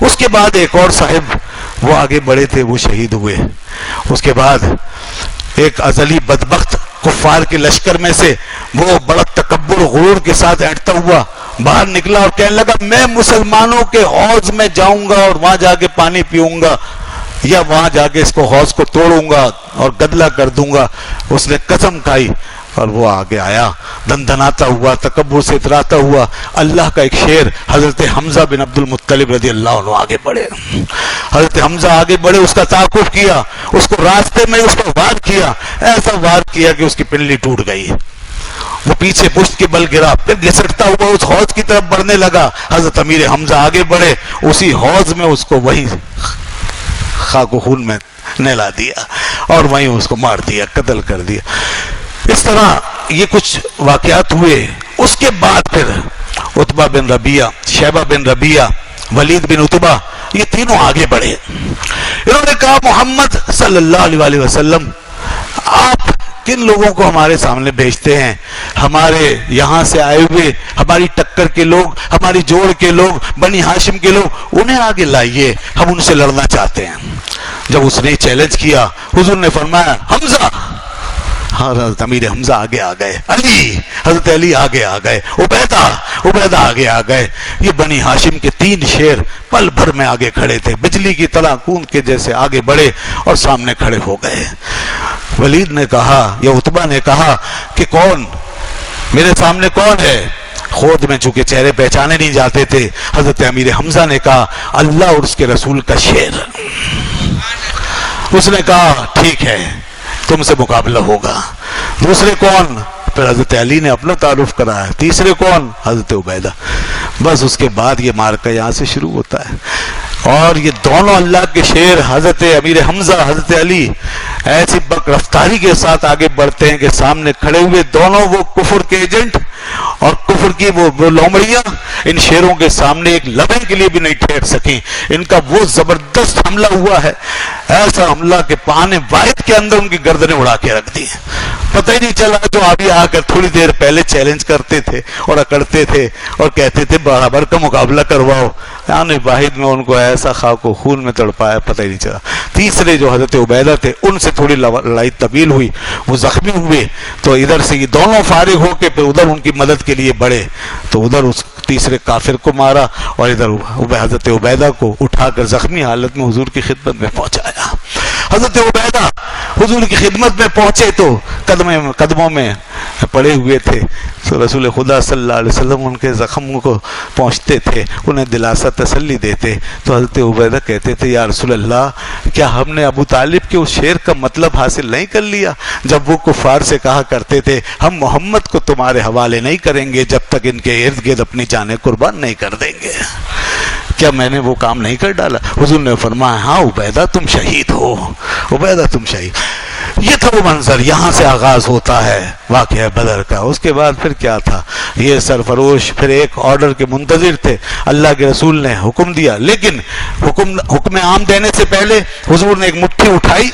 اس کے بعد ایک اور صاحب وہ آگے بڑھے تھے، وہ شہید ہوئے۔ اس کے بعد ایک ازلی بدبخت کفار کے لشکر میں سے وہ بڑا تکبر غرور کے ساتھ اینٹتا ہوا باہر نکلا اور کہنے لگا میں مسلمانوں کے حوض میں جاؤں گا اور وہاں جا کے پانی پیوں گا، یا وہاں جا کے اس کو حوض کو توڑوں گا اور گدلا کر دوں گا۔ اس نے قسم کھائی اور وہ آگے آیا دندناتا ہوا، تکبر سے اتراتا ہوا۔ اللہ کا ایک شیر حضرت حمزہ بن عبد المطلب رضی اللہ عنہ آگے بڑھے، حضرت حمزہ آگے بڑھے، اس کا تعاقب کیا، اس کو راستے میں اس پر وار کیا، ایسا وار کیا کہ اس کی پنڈلی ٹوٹ گئی، وہ پیچھے پشت کے بل گرا، پھر گھسٹتا ہوا اس حوض کی طرف بڑھنے لگا۔ حضرت امیر حمزہ آگے بڑھے، اسی حوض میں اس کو وہی خاک و خون میں نہلا دیا اور وہیں اس کو مار دیا، قتل کر دیا۔ اس طرح یہ کچھ واقعات ہوئے۔ اس کے بعد پھر عتبہ بن ربیعہ، شیبہ بن ربیعہ، ولید بن عتبہ، یہ تینوں آگے بڑھے۔ انہوں نے کہا محمد صلی اللہ علیہ وسلم آپ کن لوگوں کو ہمارے سامنے بھیجتے ہیں؟ ہمارے یہاں سے آئے ہوئے ہماری ٹکر کے لوگ، ہماری جوڑ کے لوگ، بنی ہاشم کے لوگ، انہیں آگے لائیے، ہم ان سے لڑنا چاہتے ہیں۔ جب اس نے چیلنج کیا حضور نے فرمایا حمزہ، حضرت امیر حمزہ آگے آ گئے، علی، حضرت علی آگے آ گئے، عبیدہ آگے آ گئے۔ یہ بنی ہاشم کے تین شیر پل بھر میں آگے کھڑے تھے، بجلی کی طرح کون کے جیسے آگے بڑھے اور سامنے کھڑے ہو گئے۔ ولید نے کہا یا عتبہ نے کہا کہ کون میرے سامنے کون ہے؟ خود میں چونکہ چہرے پہچانے نہیں جاتے تھے، حضرت امیر حمزہ نے کہا اللہ اور اس کے رسول کا شیر۔ اس نے کہا ٹھیک ہے تم سے مقابلہ ہوگا۔ دوسرے کون؟ پھر حضرت علی نے اپنا تعارف کرایا۔ تیسرے کون؟ حضرت عبیدہ۔ بس اس کے بعد یہ مارکہ یہاں سے شروع ہوتا ہے، اور یہ دونوں اللہ کے شیر حضرت امیر حمزہ، حضرت علی ایسی بک رفتاری کے ساتھ آگے بڑھتے ہیں کہ سامنے کھڑے ہوئے دونوں وہ کفر کے ایجنٹ اور کفر کی وہ لومڑیاں ان شیروں کے سامنے ایک لمحے کے لیے بھی نہیں ٹھہر سکیں۔ ان کا وہ زبردست حملہ ہوا ہے، ایسا حملہ کہ پانے واحد کے اندر ان کی گردنیں اڑا کے رکھ دی، پتہ ہی نہیں چلا۔ جو ابھی آ کر تھوڑی دیر پہلے چیلنج کرتے تھے اور اکڑتے تھے اور کہتے تھے برابر کا مقابلہ کرواؤ، یعنی واحد میں ان کو ایسا خاک و خون میں تڑپایا پتہ ہی نہیں چلا۔ تیسرے جو حضرت عبیدہ تھے ان سے تھوڑی لڑائی طویل ہوئی، وہ زخمی ہوئے، تو ادھر سے یہ دونوں فارغ ہو کے پھر ادھر ان کی مدد کے لیے بڑھے، تو ادھر اس تیسرے کافر کو مارا اور ادھر حضرت عبیدہ کو اٹھا کر زخمی حالت میں حضور کی خدمت میں پہنچایا۔ حضرت عبیدہ حضور کی خدمت میں پہنچے تو قدموں میں پڑے ہوئے تھے، تو رسول خدا صلی اللہ علیہ وسلم ان کے زخموں کو پہنچتے تھے، انہیں دلاسا تسلی دیتے، تو حضرت عبیدہ کہتے تھے یا رسول اللہ کیا ہم نے ابو طالب کے اس شعر کا مطلب حاصل نہیں کر لیا جب وہ کفار سے کہا کرتے تھے ہم محمد کو تمہارے حوالے نہیں کریں گے جب تک ان کے ارد گرد اپنی جانیں قربان نہیں کر دیں گے؟ کیا میں نے وہ کام نہیں کر ڈالا؟ حضور نے فرمایا ہاں عبیدہ تم شہید ہو، عبیدہ تم شہید۔ یہ تھا وہ منظر، یہاں سے آغاز ہوتا ہے واقعہ بدر کا۔ اس کے بعد پھر کیا تھا؟ یہ سرفروش پھر ایک آرڈر کے منتظر تھے، اللہ کے رسول نے حکم دیا، لیکن حکم عام دینے سے پہلے حضور نے ایک مٹھی اٹھائی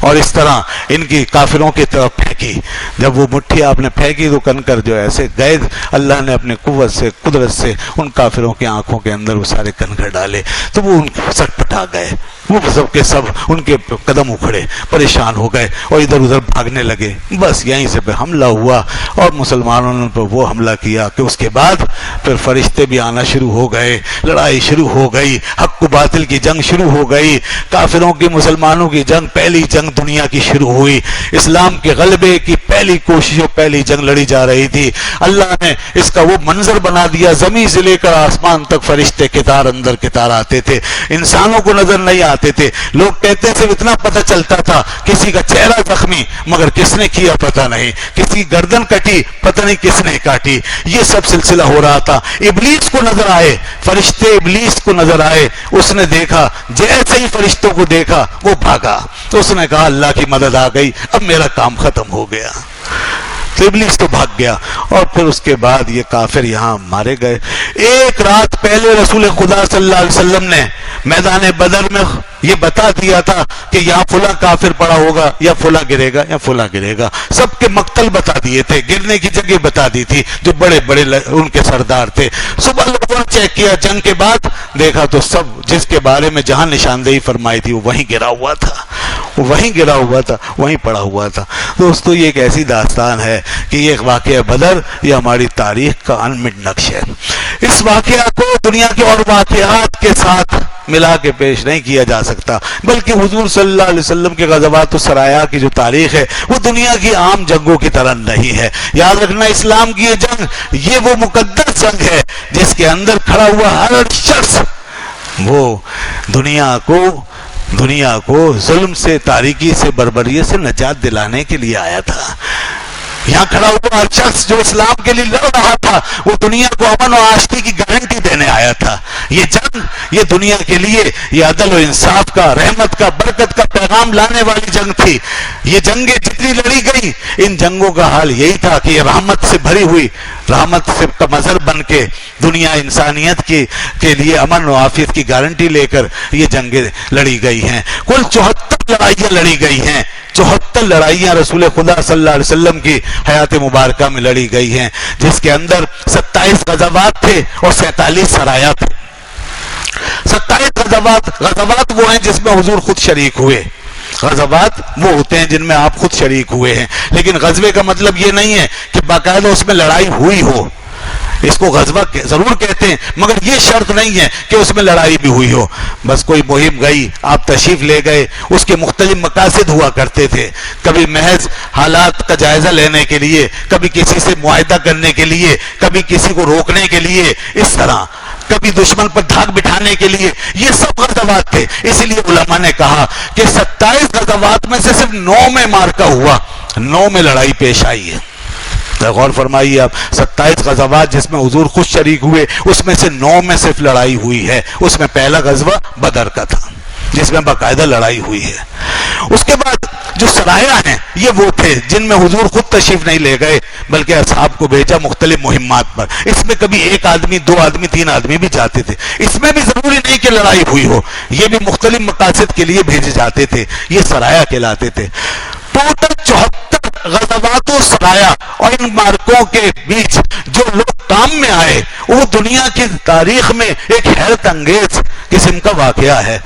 اور اس طرح ان کی کافروں کی طرف پھینکی۔ جب وہ مٹھی آپ نے پھینکی تو کنکر جو ایسے گئے، اللہ نے اپنے قوت سے قدرت سے ان کافروں کی آنکھوں کے اندر وہ سارے کنکر ڈالے تو وہ ان سٹ پٹا گئے، وہ سب کے سب ان کے قدم اکھڑے، پریشان ہو گئے اور ادھر ادھر بھاگنے لگے۔ بس یہیں سے پہ حملہ ہوا اور مسلمانوں نے پر وہ حملہ کیا کہ اس کے بعد پھر فرشتے بھی آنا شروع ہو گئے، لڑائی شروع ہو گئی، حق و باطل کی جنگ شروع ہو گئی، کافروں کی مسلمانوں کی جنگ، پہلی جنگ دنیا کی شروع ہوئی، اسلام کے غلبے کی پہلی کوشش اور پہلی جنگ لڑی جا رہی تھی۔ اللہ نے اس کا وہ منظر بنا دیا، زمین سے لے کر آسمان تک فرشتے قطار اندر قطار آتے تھے، انسانوں کو نظر نہیں آتے تھے۔ لوگ کہتے صرف اتنا پتہ چلتا تھا کسی کا چہرہ زخمی، مگر کس نے کیا پتہ نہیں، کسی گردن کٹی پتہ نہیں کس نے کاٹی، یہ سب سلسلہ ہو رہا تھا۔ ابلیس کو نظر آئے، فرشتے ابلیس کو نظر آئے، اس نے دیکھا، جیسے ہی فرشتوں کو دیکھا وہ بھاگا، تو اس نے کہا اللہ کی مدد آ گئی، اب میرا کام ختم ہو گیا۔ تو ابلیس تو بھاگ گیا، اور پھر اس کے بعد یہ کافر یہاں مارے گئے۔ ایک رات پہلے رسول خدا صلی اللہ علیہ وسلم نے میدان بدر میں یہ بتا دیا تھا کہ یہاں فلاں کافر پڑا ہوگا، یا فلاں گرے گا، یا فلاں گرے گا، سب کے مقتل بتا دیے تھے، گرنے کی جگہ بتا دی تھی، جو بڑے بڑے ان کے سردار تھے۔ صبح لوگوں نے چیک کیا جنگ کے بعد، دیکھا تو سب جس کے بارے میں جہاں نشاندہی فرمائی تھی وہ وہیں گرا ہوا تھا، وہیں گرا ہوا تھا، وہیں پڑا ہوا تھا۔ دوستو یہ ایک ایسی داستان ہے کہ یہ واقعہ بدر یہ ہماری تاریخ کا انمٹ نقش ہے۔ اس واقعہ کو دنیا کے اور واقعات کے ساتھ ملا کے پیش نہیں کیا جا سکتا، بلکہ حضور صلی اللہ علیہ وسلم کے غزوات السرایا کی جو تاریخ ہے وہ دنیا کی عام جنگوں کی طرح نہیں ہے۔ یاد رکھنا اسلام کی یہ جنگ، یہ وہ مقدس جنگ ہے جس کے اندر کھڑا ہوا ہر شخص وہ دنیا کو ظلم سے، تاریکی سے، بربریت سے نجات دلانے کے لیے آیا تھا۔ یہاں کھڑا ہوا ہر شخص جو اسلام کے لیے لڑ رہا تھا وہ دنیا کو امن و آشتی کی گارنٹی دینے آیا تھا۔ یہ جنگ یہ دنیا کے لیے یہ عدل و انصاف کا، رحمت کا، برکت کا پیغام لانے والی جنگ تھی۔ یہ جنگیں جتنی لڑی گئی، ان جنگوں کا حال یہی تھا کہ یہ رحمت سے بھری ہوئی، رحمت سے کا مظہر بن کے دنیا انسانیت کے لیے امن و عافیت کی گارنٹی لے کر یہ جنگیں لڑی گئی ہیں۔ کل 74 لڑائیاں لڑی گئی ہیں، 74 لڑائیاں رسول خدا صلی اللہ علیہ وسلم کی حیات مبارکہ میں لڑی گئی ہیں، جس کے اندر 27 غزوات تھے اور 47 سرایا تھے۔ 27 غزوات وہ ہیں جس میں حضور خود شریک ہوئے، غزوات وہ ہوتے ہیں جن میں آپ خود شریک ہوئے ہیں، لیکن غزوے کا مطلب یہ نہیں ہے کہ باقاعدہ اس میں لڑائی ہوئی ہو، اس کو غزوہ ضرور کہتے ہیں مگر یہ شرط نہیں ہے کہ اس میں لڑائی بھی ہوئی ہو۔ بس کوئی مہم گئی، آپ تشریف لے گئے، اس کے مختلف مقاصد ہوا کرتے تھے، کبھی محض حالات کا جائزہ لینے کے لیے، کبھی کسی سے معاہدہ کرنے کے لیے، کبھی کسی کو روکنے کے لیے، اس طرح کبھی دشمن پر دھاک بٹھانے کے لیے، یہ سب غزوات تھے۔ اسی لیے علماء نے کہا کہ 27 غزوات میں سے صرف 9 میں مارکا ہوا، 9 میں لڑائی پیش آئی ہے۔ غور فرمائیے آپ، 27 غزوات جس میں حضور خود شریک ہوئے، اس میں سے 9 میں صرف لڑائی ہوئی ہے۔ اس میں پہلا غزوہ بدر کا تھا جس میں باقاعدہ لڑائی ہوئی ہے۔ اس کے بعد جو سرایا ہیں یہ وہ تھے جن میں حضور خود تشریف نہیں لے گئے بلکہ اصحاب کو بھیجا مختلف مہمات پر۔ اس میں کبھی 1 آدمی، 2 آدمی، 3 آدمی بھی جاتے تھے، اس میں بھی ضروری نہیں کہ لڑائی ہوئی ہو، یہ بھی مختلف مقاصد کے لیے بھیجے جاتے تھے، یہ سرایا کہلاتے تھے۔ ٹوٹل 74 غزوات و سرایا اور ان مارکوں کے بیچ جو لوگ کام میں آئے وہ دنیا کی تاریخ میں ایک حیرت انگیز قسم کا واقعہ ہے۔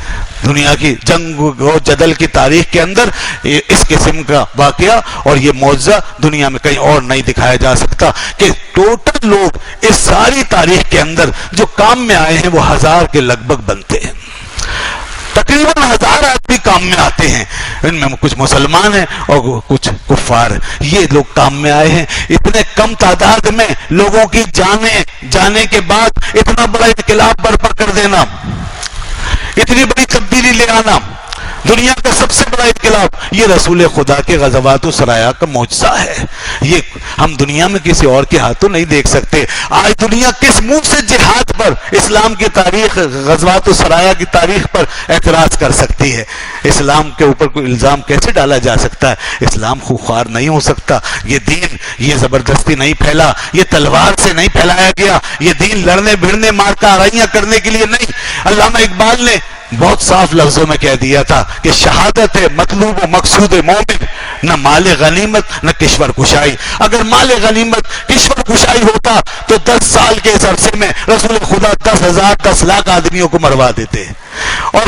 دنیا کی جنگ و جدل کی تاریخ کے اندر اس قسم کا واقعہ اور یہ معجزہ دنیا میں کہیں اور نہیں دکھایا جا سکتا کہ ٹوٹل لوگ اس ساری تاریخ کے اندر جو کام میں آئے ہیں وہ 1000 کے لگ بھگ بنتے ہیں۔ تقریباً 1000 آدمی کام میں آتے ہیں، ان میں کچھ مسلمان ہیں اور کچھ کفار، یہ لوگ کام میں آئے ہیں۔ اتنے کم تعداد میں لوگوں کی جانے کے بعد اتنا بڑا انقلاب برپا کر دینا، اتنی بڑی تبدیلی لے آنا، دنیا کا سب سے بڑا انقلاب، یہ رسول خدا کے غزوات و سرایا کا معجزہ ہے۔ یہ ہم دنیا میں کسی اور کے ہاتھوں نہیں دیکھ سکتے۔ آج دنیا کس منہ سے جہاد پر، اسلام کی تاریخ، غزوات و سرایا کی تاریخ پر اعتراض کر سکتی ہے؟ اسلام کے اوپر کوئی الزام کیسے ڈالا جا سکتا ہے؟ اسلام خوخوار نہیں ہو سکتا، یہ دین یہ زبردستی نہیں پھیلا، یہ تلوار سے نہیں پھیلایا گیا، یہ دین لڑنے بھڑنے مارکا آرائیاں کرنے کے لیے نہیں۔ علامہ اقبال نے بہت صاف لفظوں میں کہہ دیا تھا کہ شہادت ہے مطلوب و مقصود مومن، نہ مال غنیمت نہ کشور کشائی۔ اگر مال غنیمت کشور کشائی ہوتا تو 10 سال کے اس عرصے میں رسول خدا 10,000 10 لاکھ آدمیوں کو مروا دیتے اور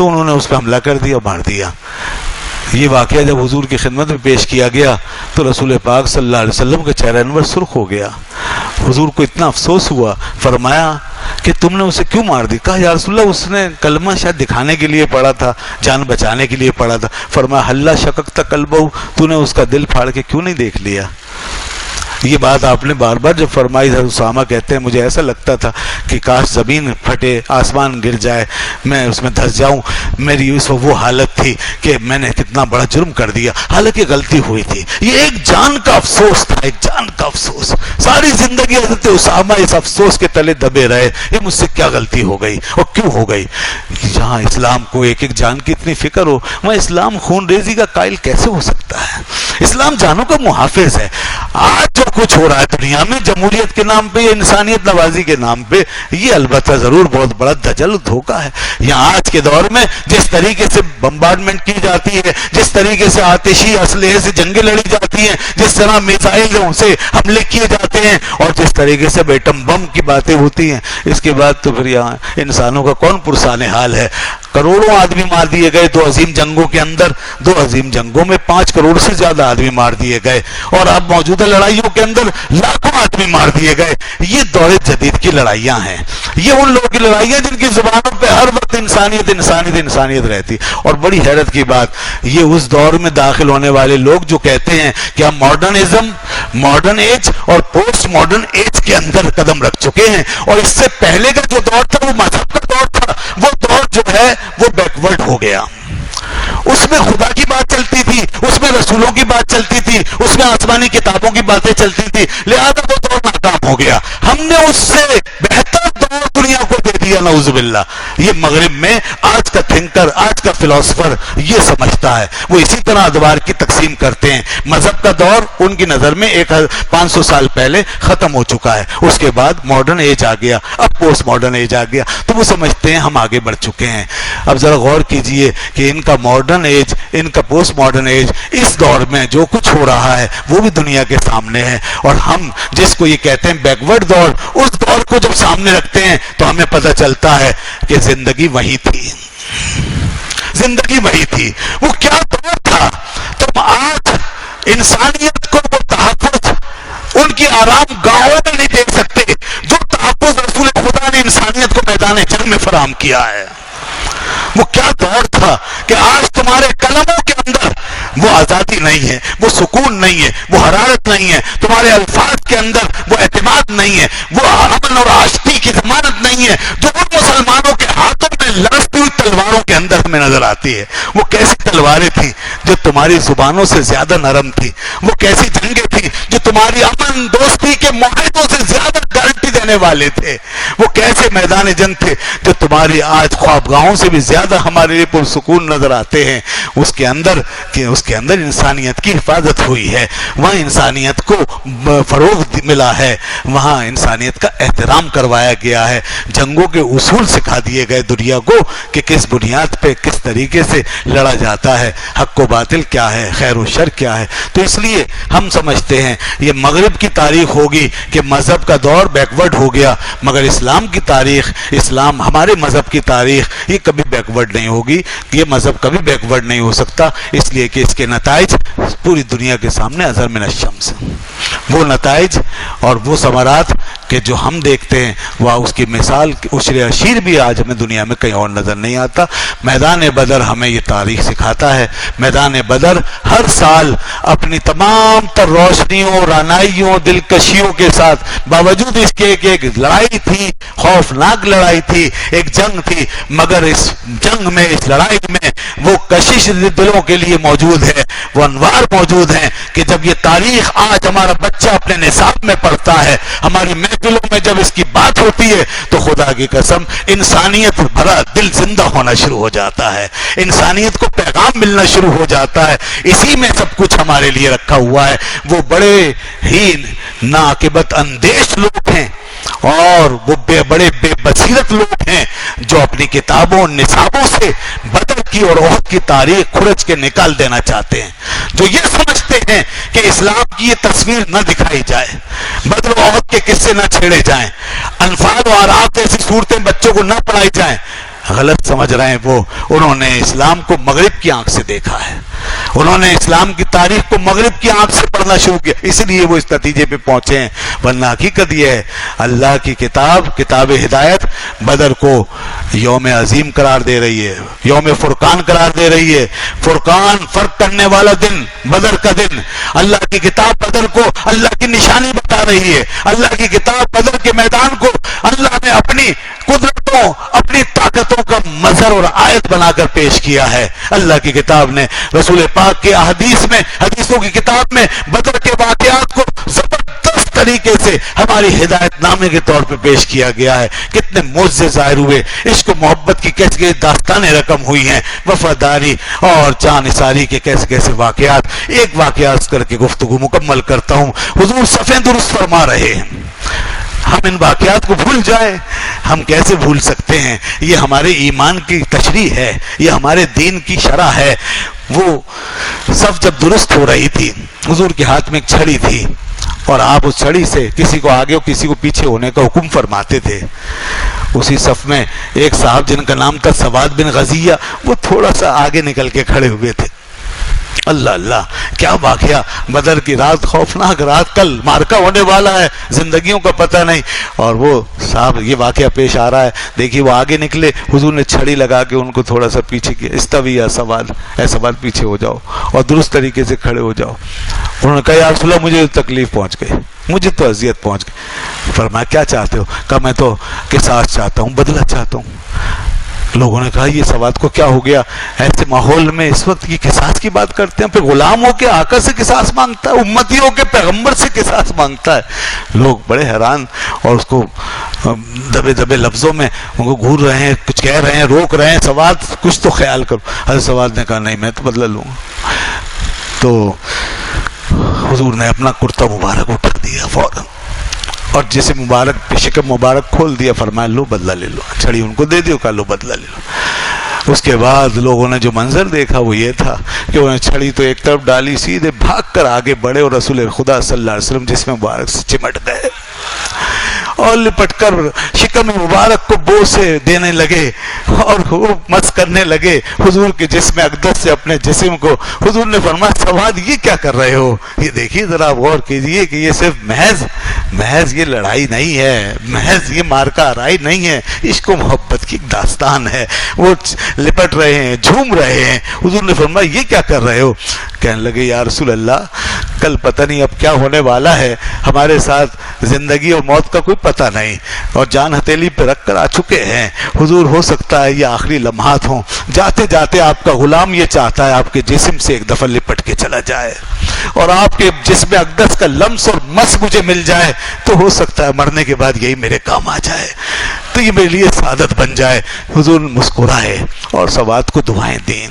تو انہوں نے اس پہ حملہ کر دیا، مار دیا۔ یہ واقعہ جب حضور کی خدمت میں پیش کیا گیا تو رسول پاک صلی اللہ علیہ وسلم کا چہرہ انور سرخ ہو گیا۔ حضور کو اتنا افسوس ہوا، فرمایا کہ تم نے اسے کیوں مار دی؟ کہا یا رسول اللہ اس نے کلمہ شاید دکھانے کے لیے پڑھا تھا، جان بچانے کے لیے پڑھا تھا۔ فرمایا حلّا شققت قلبہ، تو نے اس کا دل پھاڑ کے کیوں نہیں دیکھ لیا؟ یہ بات آپ نے بار بار جب فرمائی، حضرت اسامہ کہتے ہیں مجھے ایسا لگتا تھا کہ کاش زمین پھٹے، آسمان گر جائے، میں اس میں دھس جاؤں۔ میری اس وقت وہ حالت تھی کہ میں نے کتنا بڑا جرم کر دیا، حالانکہ غلطی ہوئی تھی۔ یہ ایک جان کا افسوس تھا، ایک جان کا افسوس۔ ساری زندگی حضرت اسامہ اس افسوس کے تلے دبے رہے، یہ مجھ سے کیا غلطی ہو گئی اور کیوں ہو گئی۔ جہاں اسلام کو ایک ایک جان کی اتنی فکر ہو، وہاں اسلام خون ریزی کا قائل کیسے ہو سکتا ہے؟ اسلام جانوں کا محافظ ہے۔ آج جو کچھ ہو رہا ہے دنیا میں جمہوریت کے نام پہ، انسانیت نوازی کے نام پہ، یہ البتہ ضرور بہت بڑا دجل دھوکہ ہے۔ یہاں آج کے دور میں جس طریقے سے بمبارڈمنٹ کی جاتی ہے، جس طریقے سے آتشی اسلحے سے جنگیں لڑی جاتی ہیں، جس طرح میزائلوں سے حملے کیے جاتے ہیں، اور جس طریقے سے ایٹم بم کی باتیں ہوتی ہیں، اس کے بعد تو پھر یہاں انسانوں کا کون پرسان حال ہے؟ کروڑوں آدمی مار دیے گئے دو عظیم جنگوں کے اندر، دو عظیم جنگوں میں 5 کروڑ سے زیادہ آدمی مار دیے گئے، اور اب موجودہ لڑائیوں کے اندر لاکھوں آدمی مار دیے گئے۔ یہ دور جدید کی لڑائیاں ہیں، یہ ان لوگوں کی لڑائیاں جن کی زبانوں پہ ہر وقت انسانیت انسانیت انسانیت رہتی۔ اور بڑی حیرت کی بات، یہ اس دور میں داخل ہونے والے لوگ جو کہتے ہیں کہ ہم ماڈرنزم، ماڈرن ایج اور پوسٹ ماڈرن ایج کے اندر قدم رکھ چکے ہیں، اور اس سے پہلے کا جو دور تھا وہ مذہب کا دور تھا، وہ دور جو ہے وہ بیکورڈ ہو گیا۔ اس میں خدا کی بات چلتی تھی، اس میں رسولوں کی بات چلتی تھی، اس میں آسمانی کتابوں کی باتیں چلتی تھی، لہذا وہ دور ناکام ہو گیا۔ ہم نے اس سے بہتر دور دنیا کو دے دیا، نعوذ باللہ۔ یہ مغرب میں آج کا تھنکر، آج کا فلاسفر یہ سمجھتا ہے، وہ اسی طرح ادوار کی تقسیم کرتے ہیں۔ مذہب کا دور ان کی نظر میں 500 سال پہلے ختم ہو چکا ہے، اس کے بعد ماڈرن ایج آ گیا، اب پوسٹ ماڈرن ایج آ گیا، تو وہ سمجھتے ہیں ہم آگے بڑھ چکے ہیں۔ اب ذرا غور کیجئے کہ ان کا ماڈرن ایج، ان کا پوسٹ ماڈرن ایج، اس دور میں جو کچھ ہو رہا ہے وہ بھی دنیا کے سامنے ہے، اور ہم جس کو یہ کہتے ہیں بیکورڈ دور، اس دور کو جب سامنے رکھتے ہیں تو ہمیں پتہ چلتا ہے کہ زندگی وہی تھی، زندگی وہی تھی۔ وہ کیا دور تھا؟ تم آج انسانیت کو وہ تحفظ ان کی آرام گاہوں میں نہیں دیکھ سکتے جو تحفظ رسول خدا نے انسانیت کو میدان جنگ میں فراہم کیا ہے۔ وہ کیا دور تھا کہ آج تمہارے قلموں کے اندر وہ آزادی نہیں ہے، وہ سکون نہیں ہے، وہ حرارت نہیں ہے، تمہارے الفاظ کے اندر وہ اعتماد نہیں ہے، وہ امن اور آشتی کی ضمانت نہیں ہے جو ان مسلمانوں کے ہاتھوں میں لڑتی ہوئی تلواروں کے اندر ہمیں نظر آتی ہے۔ وہ کیسی تلواریں تھیں جو تمہاری زبانوں سے زیادہ نرم تھی؟ وہ کیسی جنگیں تھیں جو تمہاری امن دوستی کے معاہدوں سے زیادہ گارنٹی دینے والے تھے؟ وہ کیسے میدان جنگ تھے جو تمہاری آج خوابگاہوں سے بھی زیادہ ہمارے لیے پرسکون نظر آتے ہیں؟ اس کے اندر انسانیت کی حفاظت ہوئی ہے، وہاں انسانیت کو فروغ ملا ہے، وہاں انسانیت کا احترام کروایا گیا ہے، جنگوں کے اصول سکھا دیے گئے دنیا کو کہ کس بنیاد پہ کس طریقے سے لڑا جاتا ہے، حق و باطل کیا ہے، خیر و شر کیا ہے۔ تو اس لیے ہم سمجھتے ہیں یہ مغرب کی تاریخ ہوگی کہ مذہب کا دور بیکورڈ ہو گیا، مگر اسلام کی تاریخ، اسلام ہمارے مذہب کی تاریخ یہ کبھی بیکورڈ نہیں ہوگی، یہ مذہب کبھی بیکورڈ نہیں ہو سکتا، اس لیے کہ اس کے نتائج پوری دنیا کے سامنے اظہر من الشمس، وہ نتائج اور وہ ثمرات کہ جو ہم دیکھتے ہیں وہ اس کی مثال عشر عشیر بھی آج ہمیں دنیا میں کہیں اور نظر نہیں آتا۔ میدان بدر ہمیں یہ تاریخ سکھاتا ہے۔ میدان بدر ہر سال اپنی تمام تر روشنیوں، رعنائیوں، دلکشیوں کے ساتھ، باوجود اس کے کہ ایک لڑائی تھی، خوفناک لڑائی تھی، ایک جنگ تھی، مگر اس جنگ میں، اس لڑائی میں وہ کشش دلوں کے لیے موجود ہے، وہ انوار موجود ہیں کہ جب یہ تاریخ آج ہمارا بچہ اپنے نصاب میں پڑھتا ہے، ہماری محفلوں میں جب اس کی بات ہوتی ہے تو خدا کی قسم انسانیت بھرا دل زندہ ہونا شروع ہو جاتا ہے، انسانیت کو پیغام ملنا شروع ہو جاتا ہے۔ اسی میں سب کچھ ہمارے لیے رکھا ہوا ہے۔ وہ بڑے ہی ناقبت اندیش لوگ ہیں اور وہ بڑے بے بصیرت لوگ ہیں جو اپنی کتابوں نصابوں سے بدر کی اور احد کی تاریخ کھرچ کے نکال دینا چاہتے ہیں، جو یہ سمجھتے ہیں کہ اسلام کی یہ تصویر نہ دکھائی جائے، بدر و احد کے قصے نہ چھیڑے جائیں، انفال و اعراف جیسی صورتیں بچوں کو نہ پڑھائی جائیں۔ غلط سمجھ رہے ہیں وہ، انہوں نے اسلام کو مغرب کی آنکھ سے دیکھا ہے، انہوں نے اسلام کی تاریخ کو مغرب کی آنکھ سے پڑھنا شروع کیا، اس لیے وہ اس نتیجے پہ پہنچے ہیں۔ ورنہ حقیقت یہ ہے اللہ کی کتاب ہدایت بدر کو یوم عظیم قرار دے رہی ہے، یوم فرقان قرار دے رہی ہے۔ فرقان، فرق کرنے والا دن، بدر کا دن۔ اللہ کی کتاب بدر کو اللہ کی نشانی بتا رہی ہے، اللہ کی کتاب بدر کے میدان کو اللہ نے اپنی قدرتوں، اپنی طاقتوں کا مظہر اور آیت بنا کر پیش کیا ہے۔ اللہ کی کتاب نے رسول پاک کے حدیثوں کی کتاب میں بدر کے واقعات کو زبردست طریقے سے ہماری ہدایت نامے کے طور پہ پیش کیا گیا ہے۔ کتنے معجزے ظاہر ہوئے، عشق و محبت کی کیسے کیسے داستانیں رقم ہوئی ہیں، وفاداری اور جان نثاری کے کیسے کیسے واقعات۔ ایک واقعات کر کے گفتگو مکمل کرتا ہوں۔ حضور صفیں درست فرما رہے ہیں، ہم ان واقعات کو بھول جائیں، ہم کیسے بھول سکتے ہیں؟ یہ ہمارے ایمان کی تشریح ہے، یہ ہمارے دین کی شرح ہے۔ وہ صف جب درست ہو رہی تھی، حضور کے ہاتھ میں ایک چھڑی تھی اور آپ اس چھڑی سے کسی کو آگے اور کسی کو پیچھے ہونے کا حکم فرماتے تھے۔ اسی صف میں ایک صاحب جن کا نام تھا سواد بن غزیہ، وہ تھوڑا سا آگے نکل کے کھڑے ہوئے تھے۔ اللہ اللہ، کیا واقعہ! بدر کی رات، خوفناک رات، کل مارکا ہونے والا ہے، زندگیوں کا پتہ نہیں، اور وہ صاحب یہ واقعہ پیش آ رہا ہے۔ دیکھیے وہ آگے نکلے، حضور نے چھڑی لگا کے ان کو تھوڑا سا پیچھے کیا، استوی یا سوال پیچھے ہو جاؤ اور درست طریقے سے کھڑے ہو جاؤ۔ انہوں نے کہا یا رسول اللہ مجھے تکلیف پہنچ گئی، مجھے تو اذیت پہنچ گئی۔ فرمایا کیا چاہتے ہو؟ کہا میں تو قصاص چاہتا ہوں، بدلہ چاہتا ہوں۔ لوگوں نے کہا یہ سواد کو کیا ہو گیا؟ ایسے ماحول میں اس وقت کی قصاص کی بات کرتے ہیں، پھر غلام ہو کے آقا سے قصاص مانگتا ہے، امتی ہو کے پیغمبر سے قصاص مانگتا ہے۔ لوگ بڑے حیران اور اس کو دبے دبے لفظوں میں ان کو گھور رہے ہیں، کچھ کہہ رہے ہیں، روک رہے ہیں۔ سواد کچھ تو خیال کرو۔ حضرت سواد نے کہا نہیں میں تو بدلہ لوں گا۔ تو حضور نے اپنا کرتا مبارک اٹھا دیا فوراً اور جسے مبارک شکم مبارک کھول دیا، فرمایا لو بدلہ لے لو، چھڑی ان کو دے دیو، کہا لو بدلہ لے لو۔ اس کے بعد لوگوں نے جو منظر دیکھا وہ یہ تھا کہ انہیں چھڑی تو ایک طرف ڈالی، سیدھے بھاگ کر آگے بڑھے اور رسول خدا صلی اللہ علیہ وسلم جسم مبارک سے چمٹ گئے اور لپٹ کر شکم مبارک کو بوسے دینے لگے اور مس کرنے لگے حضور کے جسم اقدس سے اپنے جسم کو۔ حضور نے فرمایا سواد یہ کیا کر رہے ہو؟ یہ دیکھیے ذرا غور کیجئے کہ یہ صرف محض یہ لڑائی نہیں ہے، محض یہ مارکا آرائی نہیں ہے، عشق و محبت کی داستان ہے۔ وہ لپٹ رہے ہیں، جھوم رہے ہیں۔ حضور نے فرمایا یہ کیا کر رہے ہو؟ کہنے لگے یا رسول اللہ کل پتہ نہیں اب کیا ہونے والا ہے، ہمارے ساتھ زندگی اور موت کا کوئی پتہ نہیں اور جان ہتھیلی پہ رکھ کر آ چکے ہیں۔ حضور ہو سکتا ہے یہ آخری لمحات ہوں، جاتے جاتے آپ کا غلام یہ چاہتا ہے آپ کے جسم سے ایک دفعہ لپٹ کے چلا جائے اور آپ کے جسم اقدس کا لمس اور مس مجھے مل جائے، تو ہو سکتا ہے مرنے کے بعد یہی میرے کام آ جائے، تو یہ میرے لیے سعادت بن جائے۔ حضور مسکرائے اور سواد کو دعائیں دیں۔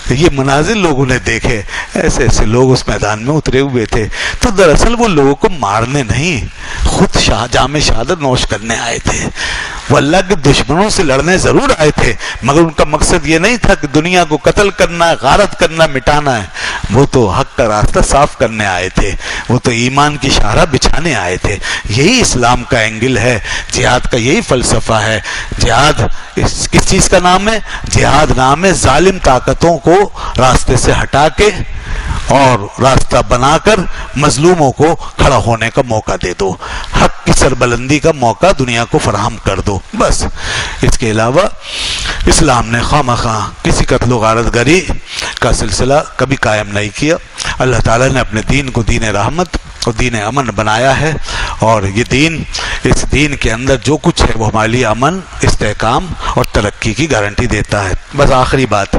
یہ مناظر لوگوں نے دیکھے، ایسے ایسے لوگ اس میدان میں اترے ہوئے تھے، تو دراصل وہ لوگوں کو مارنے نہیں، خود جام شہادت نوش کرنے آئے تھے۔ وہ اللہ کے دشمنوں سے لڑنے ضرور آئے تھے، مگر ان کا مقصد یہ نہیں تھا کہ دنیا کو قتل کرنا ہے، غارت کرنا، مٹانا ہے۔ وہ تو حق کا راستہ صاف کرنے آئے تھے، وہ تو ایمان کی شاہراہ بچھانے آئے تھے۔ یہی اسلام کا اینگل ہے، جہاد کا یہی فلسفہ ہے۔ جہاد کس چیز کا نام ہے؟ جہاد نام ہے ظالم طاقتوں کو راستے سے ہٹا کے اور راستہ بنا کر مظلوموں کو کھڑا ہونے کا موقع دے دو، حق کی سربلندی کا موقع دنیا کو فراہم کر دو، بس۔ اس کے علاوہ اسلام نے خواہ کسی قتل و غارت گری کا سلسلہ کبھی قائم نہیں کیا۔ اللہ تعالیٰ نے اپنے دین کو دین رحمت اور دین امن بنایا ہے، اور یہ دین، اس دین کے اندر جو کچھ ہے وہ ہمارے لیے امن، استحکام اور ترقی کی گارنٹی دیتا ہے۔ بس آخری بات،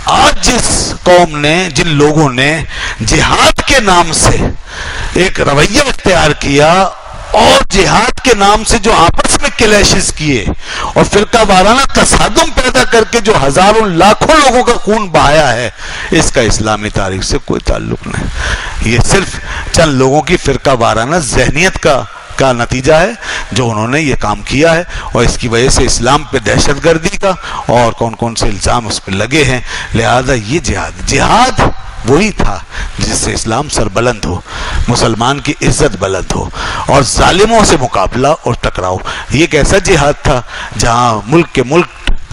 آج جس قوم نے، جن لوگوں نے جہاد کے نام سے ایک رویہ اختیار کیا اور جہاد کے نام سے جو آپس میں کلیشز کیے اور فرقہ وارانہ تصادم پیدا کر کے جو ہزاروں لاکھوں لوگوں کا خون بہایا ہے، اس کا اسلامی تاریخ سے کوئی تعلق نہیں۔ یہ صرف چند لوگوں کی فرقہ وارانہ ذہنیت کا نتیجہ ہے جو انہوں نے یہ کام کیا ہے، اور اس کی وجہ سے اسلام پہ دہشت گردی کا اور کون سے الزام اس پہ لگے ہیں۔ لہذا یہ جہاد وہی تھا جس سے اسلام سربلند ہو، مسلمان کی عزت بلند ہو اور ظالموں سے مقابلہ اور ٹکراؤ۔ یہ ایک ایسا جہاد تھا جہاں ملک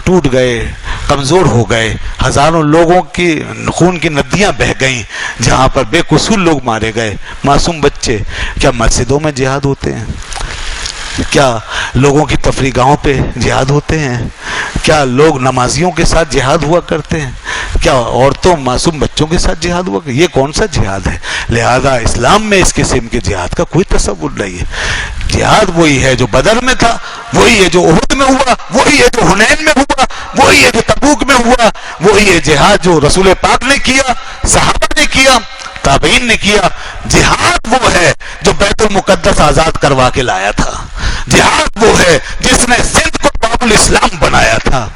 ٹوٹ گئے، کمزور ہو گئے، ہزاروں لوگوں کی خون کی ندیاں بہہ گئیں، جہاں پر بے قصور لوگ مارے گئے، معصوم بچے. کیا مسجدوں میں جہاد ہوتے ہیں؟ کیا لوگوں کی تفریح گاہوں پہ جہاد ہوتے ہیں؟ کیا لوگ نمازیوں کے ساتھ جہاد ہوا کرتے ہیں؟ کیا عورتوں معصوم بچوں کے ساتھ جہاد ہوا؟ یہ کون سا جہاد ہے؟ لہذا اسلام میں اس قسم کے جہاد کا کوئی تصور نہیں ہے. جہاد وہی ہے جو بدر میں تھا، وہی ہے جو احد میں ہوا، وہی ہے جو حنین میں ہوا، وہی ہے جو تبوک میں ہوا، وہی ہے جہاد جو رسول پاک نے کیا، صحابہ نے کیا، تابعین نے کیا. جہاد وہ ہے جو بیت المقدس آزاد کروا کے لایا تھا. جہاد وہ ہے جس نے سندھ کو باب الاسلام بنایا تھا.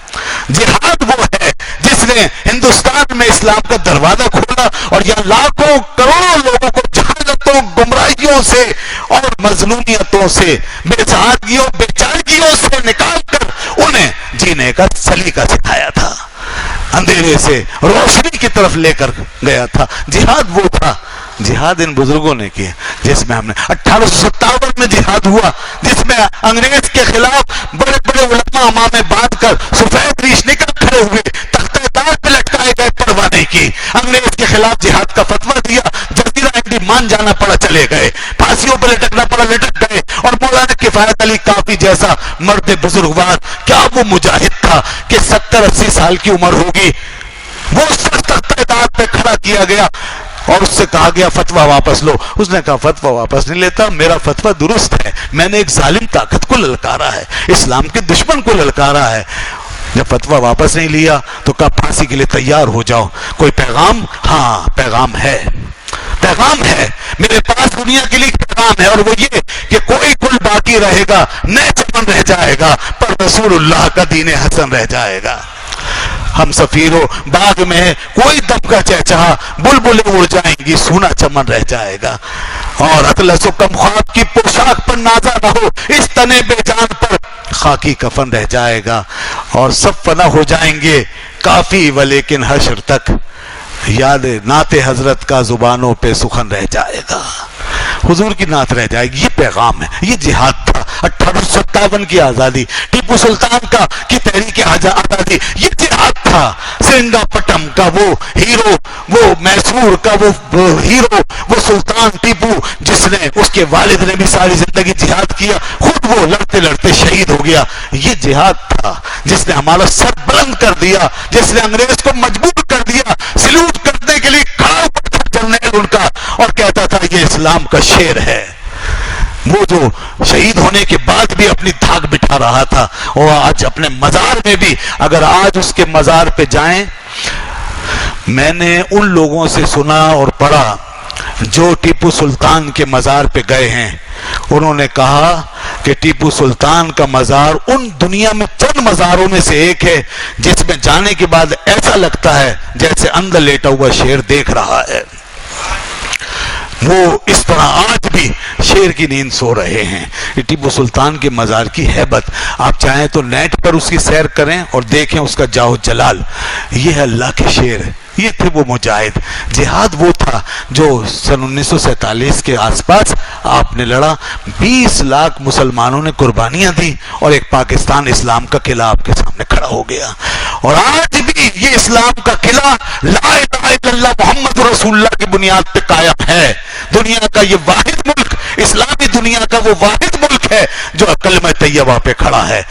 جہاد وہ ہے جس نے ہندوستان میں اسلام کا دروازہ کھولا اور یہاں لاکھوں کروڑوں لوگوں کو جہالتوں، گمراہیوں سے اور مظلومیتوں سے، بے سہارگیوں، بے چارگیوں سے نکال کر انہیں جینے کا سلیقہ سکھایا تھا، اندھیرے سے روشنی کی طرف لے کر گیا تھا. جہاد وہ تھا. جہاد ان بزرگوں نے کیا جس میں ہم نے 1857 میں جہاد ہوا، جس میں انگریز کے خلاف بڑے بڑے علماء امامے باندھ کر سفید ریش نکل کھڑے ہوئے، تختہ دار پہ لٹکائے گئے، پرواہ نہیں کی. انگریز کے خلاف جہاد کا فتویٰ دیا، جزیرہ انڈیمان جانا پڑا، چلے گئے، پھانسیوں پہ لٹکنا پڑا، لٹک گئے. اور مولانا کفایت علی کافی جیسا مرد بزرگوار، کیا وہ مجاہد تھا کہ 70-80 سال کی عمر ہوگی، وہ سر تختہ دار پہ کھڑا کیا گیا اور اس سے کہا گیا فتویٰ واپس لو. اس نے کہا فتویٰ واپس نہیں لیتا، میرا فتویٰ درست ہے، میں نے ایک ظالم طاقت کو للکارا ہے، اسلام کے دشمن کو للکارا ہے. جب فتویٰ واپس نہیں لیا تو کہا پھانسی کے لیے تیار ہو جاؤ. کوئی پیغام؟ ہاں پیغام ہے، پیغام ہے میرے پاس دنیا کے لیے پیغام ہے، اور وہ یہ کہ کوئی کل باقی رہے گا، نئے چمن رہ جائے گا، پر رسول اللہ کا دین حسن رہ جائے گا. ہم سفیروں باغ میں ہے، کوئی دم کا چہچہا، بلبلیں اڑ جائیں گی، سونا چمن رہ جائے گا. اور اطلس و کم خواب کی پوشاک پر نازا نہ ہو، اس تنے بے جان پر خاکی کفن رہ جائے گا. اور سب فنا ہو جائیں گے کافی ولیکن حشر تک یاد نعت حضرت کا زبانوں پہ سخن رہ جائے گا. حضور کی نعت رہ جائے گی. یہ پیغام ہے، یہ جہاد تھا. 1857 کی آزادی، ٹیپو سلطان کا کی تحریک آزادی، یہ جہاد تھا. سرنگا پٹم کا وہ ہیرو، وہ میسور کا وہ ہیرو، وہ سلطان ٹیپو جس نے، اس کے والد نے بھی ساری زندگی جہاد کیا، خود وہ لڑتے لڑتے شہید ہو گیا. یہ جہاد تھا جس نے ہمارا سر بلند کر دیا، جس نے انگریز کو مجبور کر دیا، سلوٹ کرنے کے لیے کھڑا ہوا تھا جرنیل ان کا، اور کہتا تھا یہ اسلام کا شیر ہے. وہ جو شہید ہونے کے بعد بھی اپنی دھاک بٹھا رہا تھا، اور آج اپنے مزار میں بھی، اگر آج اس کے مزار پہ جائیں، میں نے ان لوگوں سے سنا اور پڑھا جو ٹیپو سلطان کے مزار پہ گئے ہیں، انہوں نے کہا کہ ٹیپو سلطان کا مزار ان دنیا میں چند مزاروں میں سے ایک ہے جس میں جانے کے بعد ایسا لگتا ہے جیسے اندر لیٹا ہوا شیر دیکھ رہا ہے. وہ اس طرح آج بھی شیر کی نیند سو رہے ہیں. ٹیپو سلطان کے مزار کی ہیبت، آپ چاہیں تو نیٹ پر اس کی سیر کریں اور دیکھیں اس کا جاہ و جلال. یہ ہے اللہ کے شیر، یہ تھے وہ مجاہد. جہاد وہ تھا جو سن 1947 کے آس پاس آپ نے لڑا. 20 لاکھ مسلمانوں نے قربانیاں دی اور ایک پاکستان اسلام کا قلعہ آپ کے سامنے کھڑا ہو گیا. اور آج بھی یہ اسلام کا قلعہ لا الہ الا اللہ محمد رسول اللہ کی بنیاد پہ قائم ہے. دنیا کا یہ واحد ملک، اسلامی دنیا کا وہ واحد ملک ہے جو کلمہ طیبہ پہ کھڑا ہے،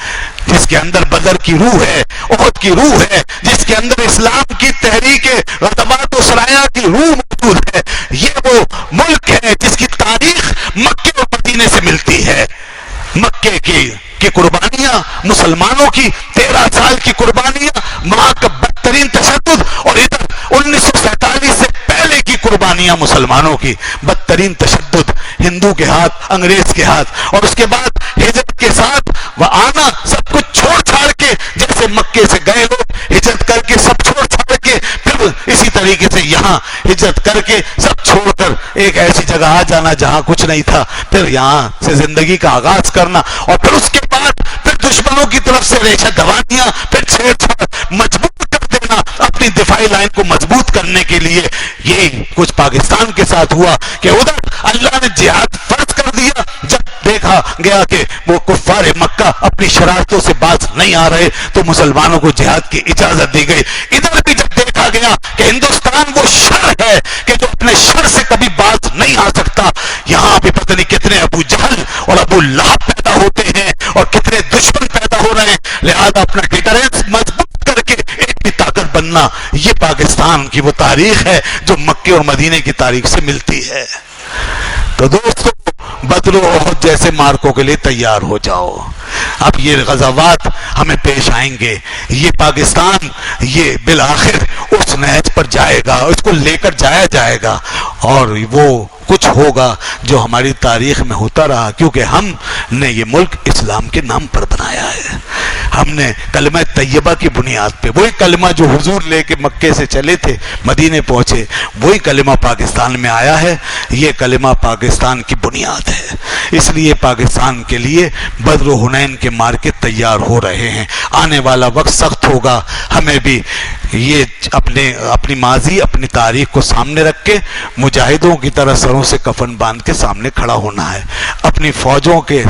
جس کے اندر بدر کی روح ہے، احد کی روح ہے، جس کے اندر اسلام کی تحریک غزوات و سرایہ کی روح موجود ہے. یہ وہ ملک ہے جس کی تاریخ مکے اور مدینے سے ملتی ہے. مکے کی قربانیاں، مسلمانوں کی 13 سال کی قربانیاں، وہاں کا بدترین تشدد، اور ادھر 1947 سے پہلے کی قربانیاں مسلمانوں کی بدترین تشدد، ہندو کے ہاتھ، انگریز کے ہاتھ. اور اس کے بعد ہجرت کے ساتھ وہ آنا، سب کچھ چھوڑ چھاڑ کے، جیسے مکے سے گئے لوگ ہجرت کر کے سب چھوڑ چھاڑ کے، پھر اسی طریقے سے یہاں ہجرت کر کے سب چھوڑ کر ایک ایسی جگہ آ جانا جہاں کچھ نہیں تھا، پھر یہاں سے زندگی کا آغاز کرنا، اور پھر اس کے بعد پھر دشمنوں کی طرف سے ریشہ دوانیاں، پھر چھیڑ چھاڑ، مجبور کر دینا اپنی دفاعی لائن کو مضبوط کرنے کے لیے. یہ کچھ پاکستان کے ساتھ ہوا کہ ادھر اللہ نے جہاد فرض کر دیا، جب دیکھا دیکھا گیا کہ وہ کفار مکہ اپنی شرارتوں سے باز نہیں آ رہے تو مسلمانوں کو جہاد کی اجازت دی گئی. ادھر بھی جب دیکھا گیا کہ ہندوستان وہ شر ہے کہ جو اپنے شر سے کبھی باز نہیں آ سکتا, یہاں بھی پتہ نہیں کتنے ابو جہل اور ابو لہب پیدا ہوتے ہیں اور کتنے دشمن پیدا ہو رہے ہیں. لہذا اپنا ڈیٹرنس مضبوط کر کے ایک بھی طاقت بننا, یہ پاکستان کی وہ تاریخ ہے جو مکے اور مدینے کی تاریخ سے ملتی ہے. تو دوستو, بدر و احد جیسے مارکوں کے لیے تیار ہو جاؤ. اب یہ غزوات ہمیں پیش آئیں گے, یہ پاکستان یہ بالآخر اس نہج پر جائے گا, اس کو لے کر جایا جائے گا اور وہ کچھ ہوگا جو ہماری تاریخ میں ہوتا رہا, کیونکہ ہم نے یہ ملک اسلام کے نام پر بنایا ہے. ہم نے کلمہ طیبہ کی بنیاد پہ, وہی کلمہ جو حضور لے کے مکے سے چلے تھے مدینے پہنچے, وہی کلمہ پاکستان میں آیا ہے. یہ کلمہ پاکستان کی بنیاد ہے. اس لیے پاکستان کے لیے بدر و حنین کے مارکے تیار ہو رہے ہیں. آنے والا وقت سخت ہوگا. ہمیں بھی یہ اپنی ماضی, اپنی تاریخ کو سامنے رکھ کے مجاہدوں کی طرح سروں سے کفن باندھ کے سامنے کھڑا ہونا ہے. اپنی فوجوں کے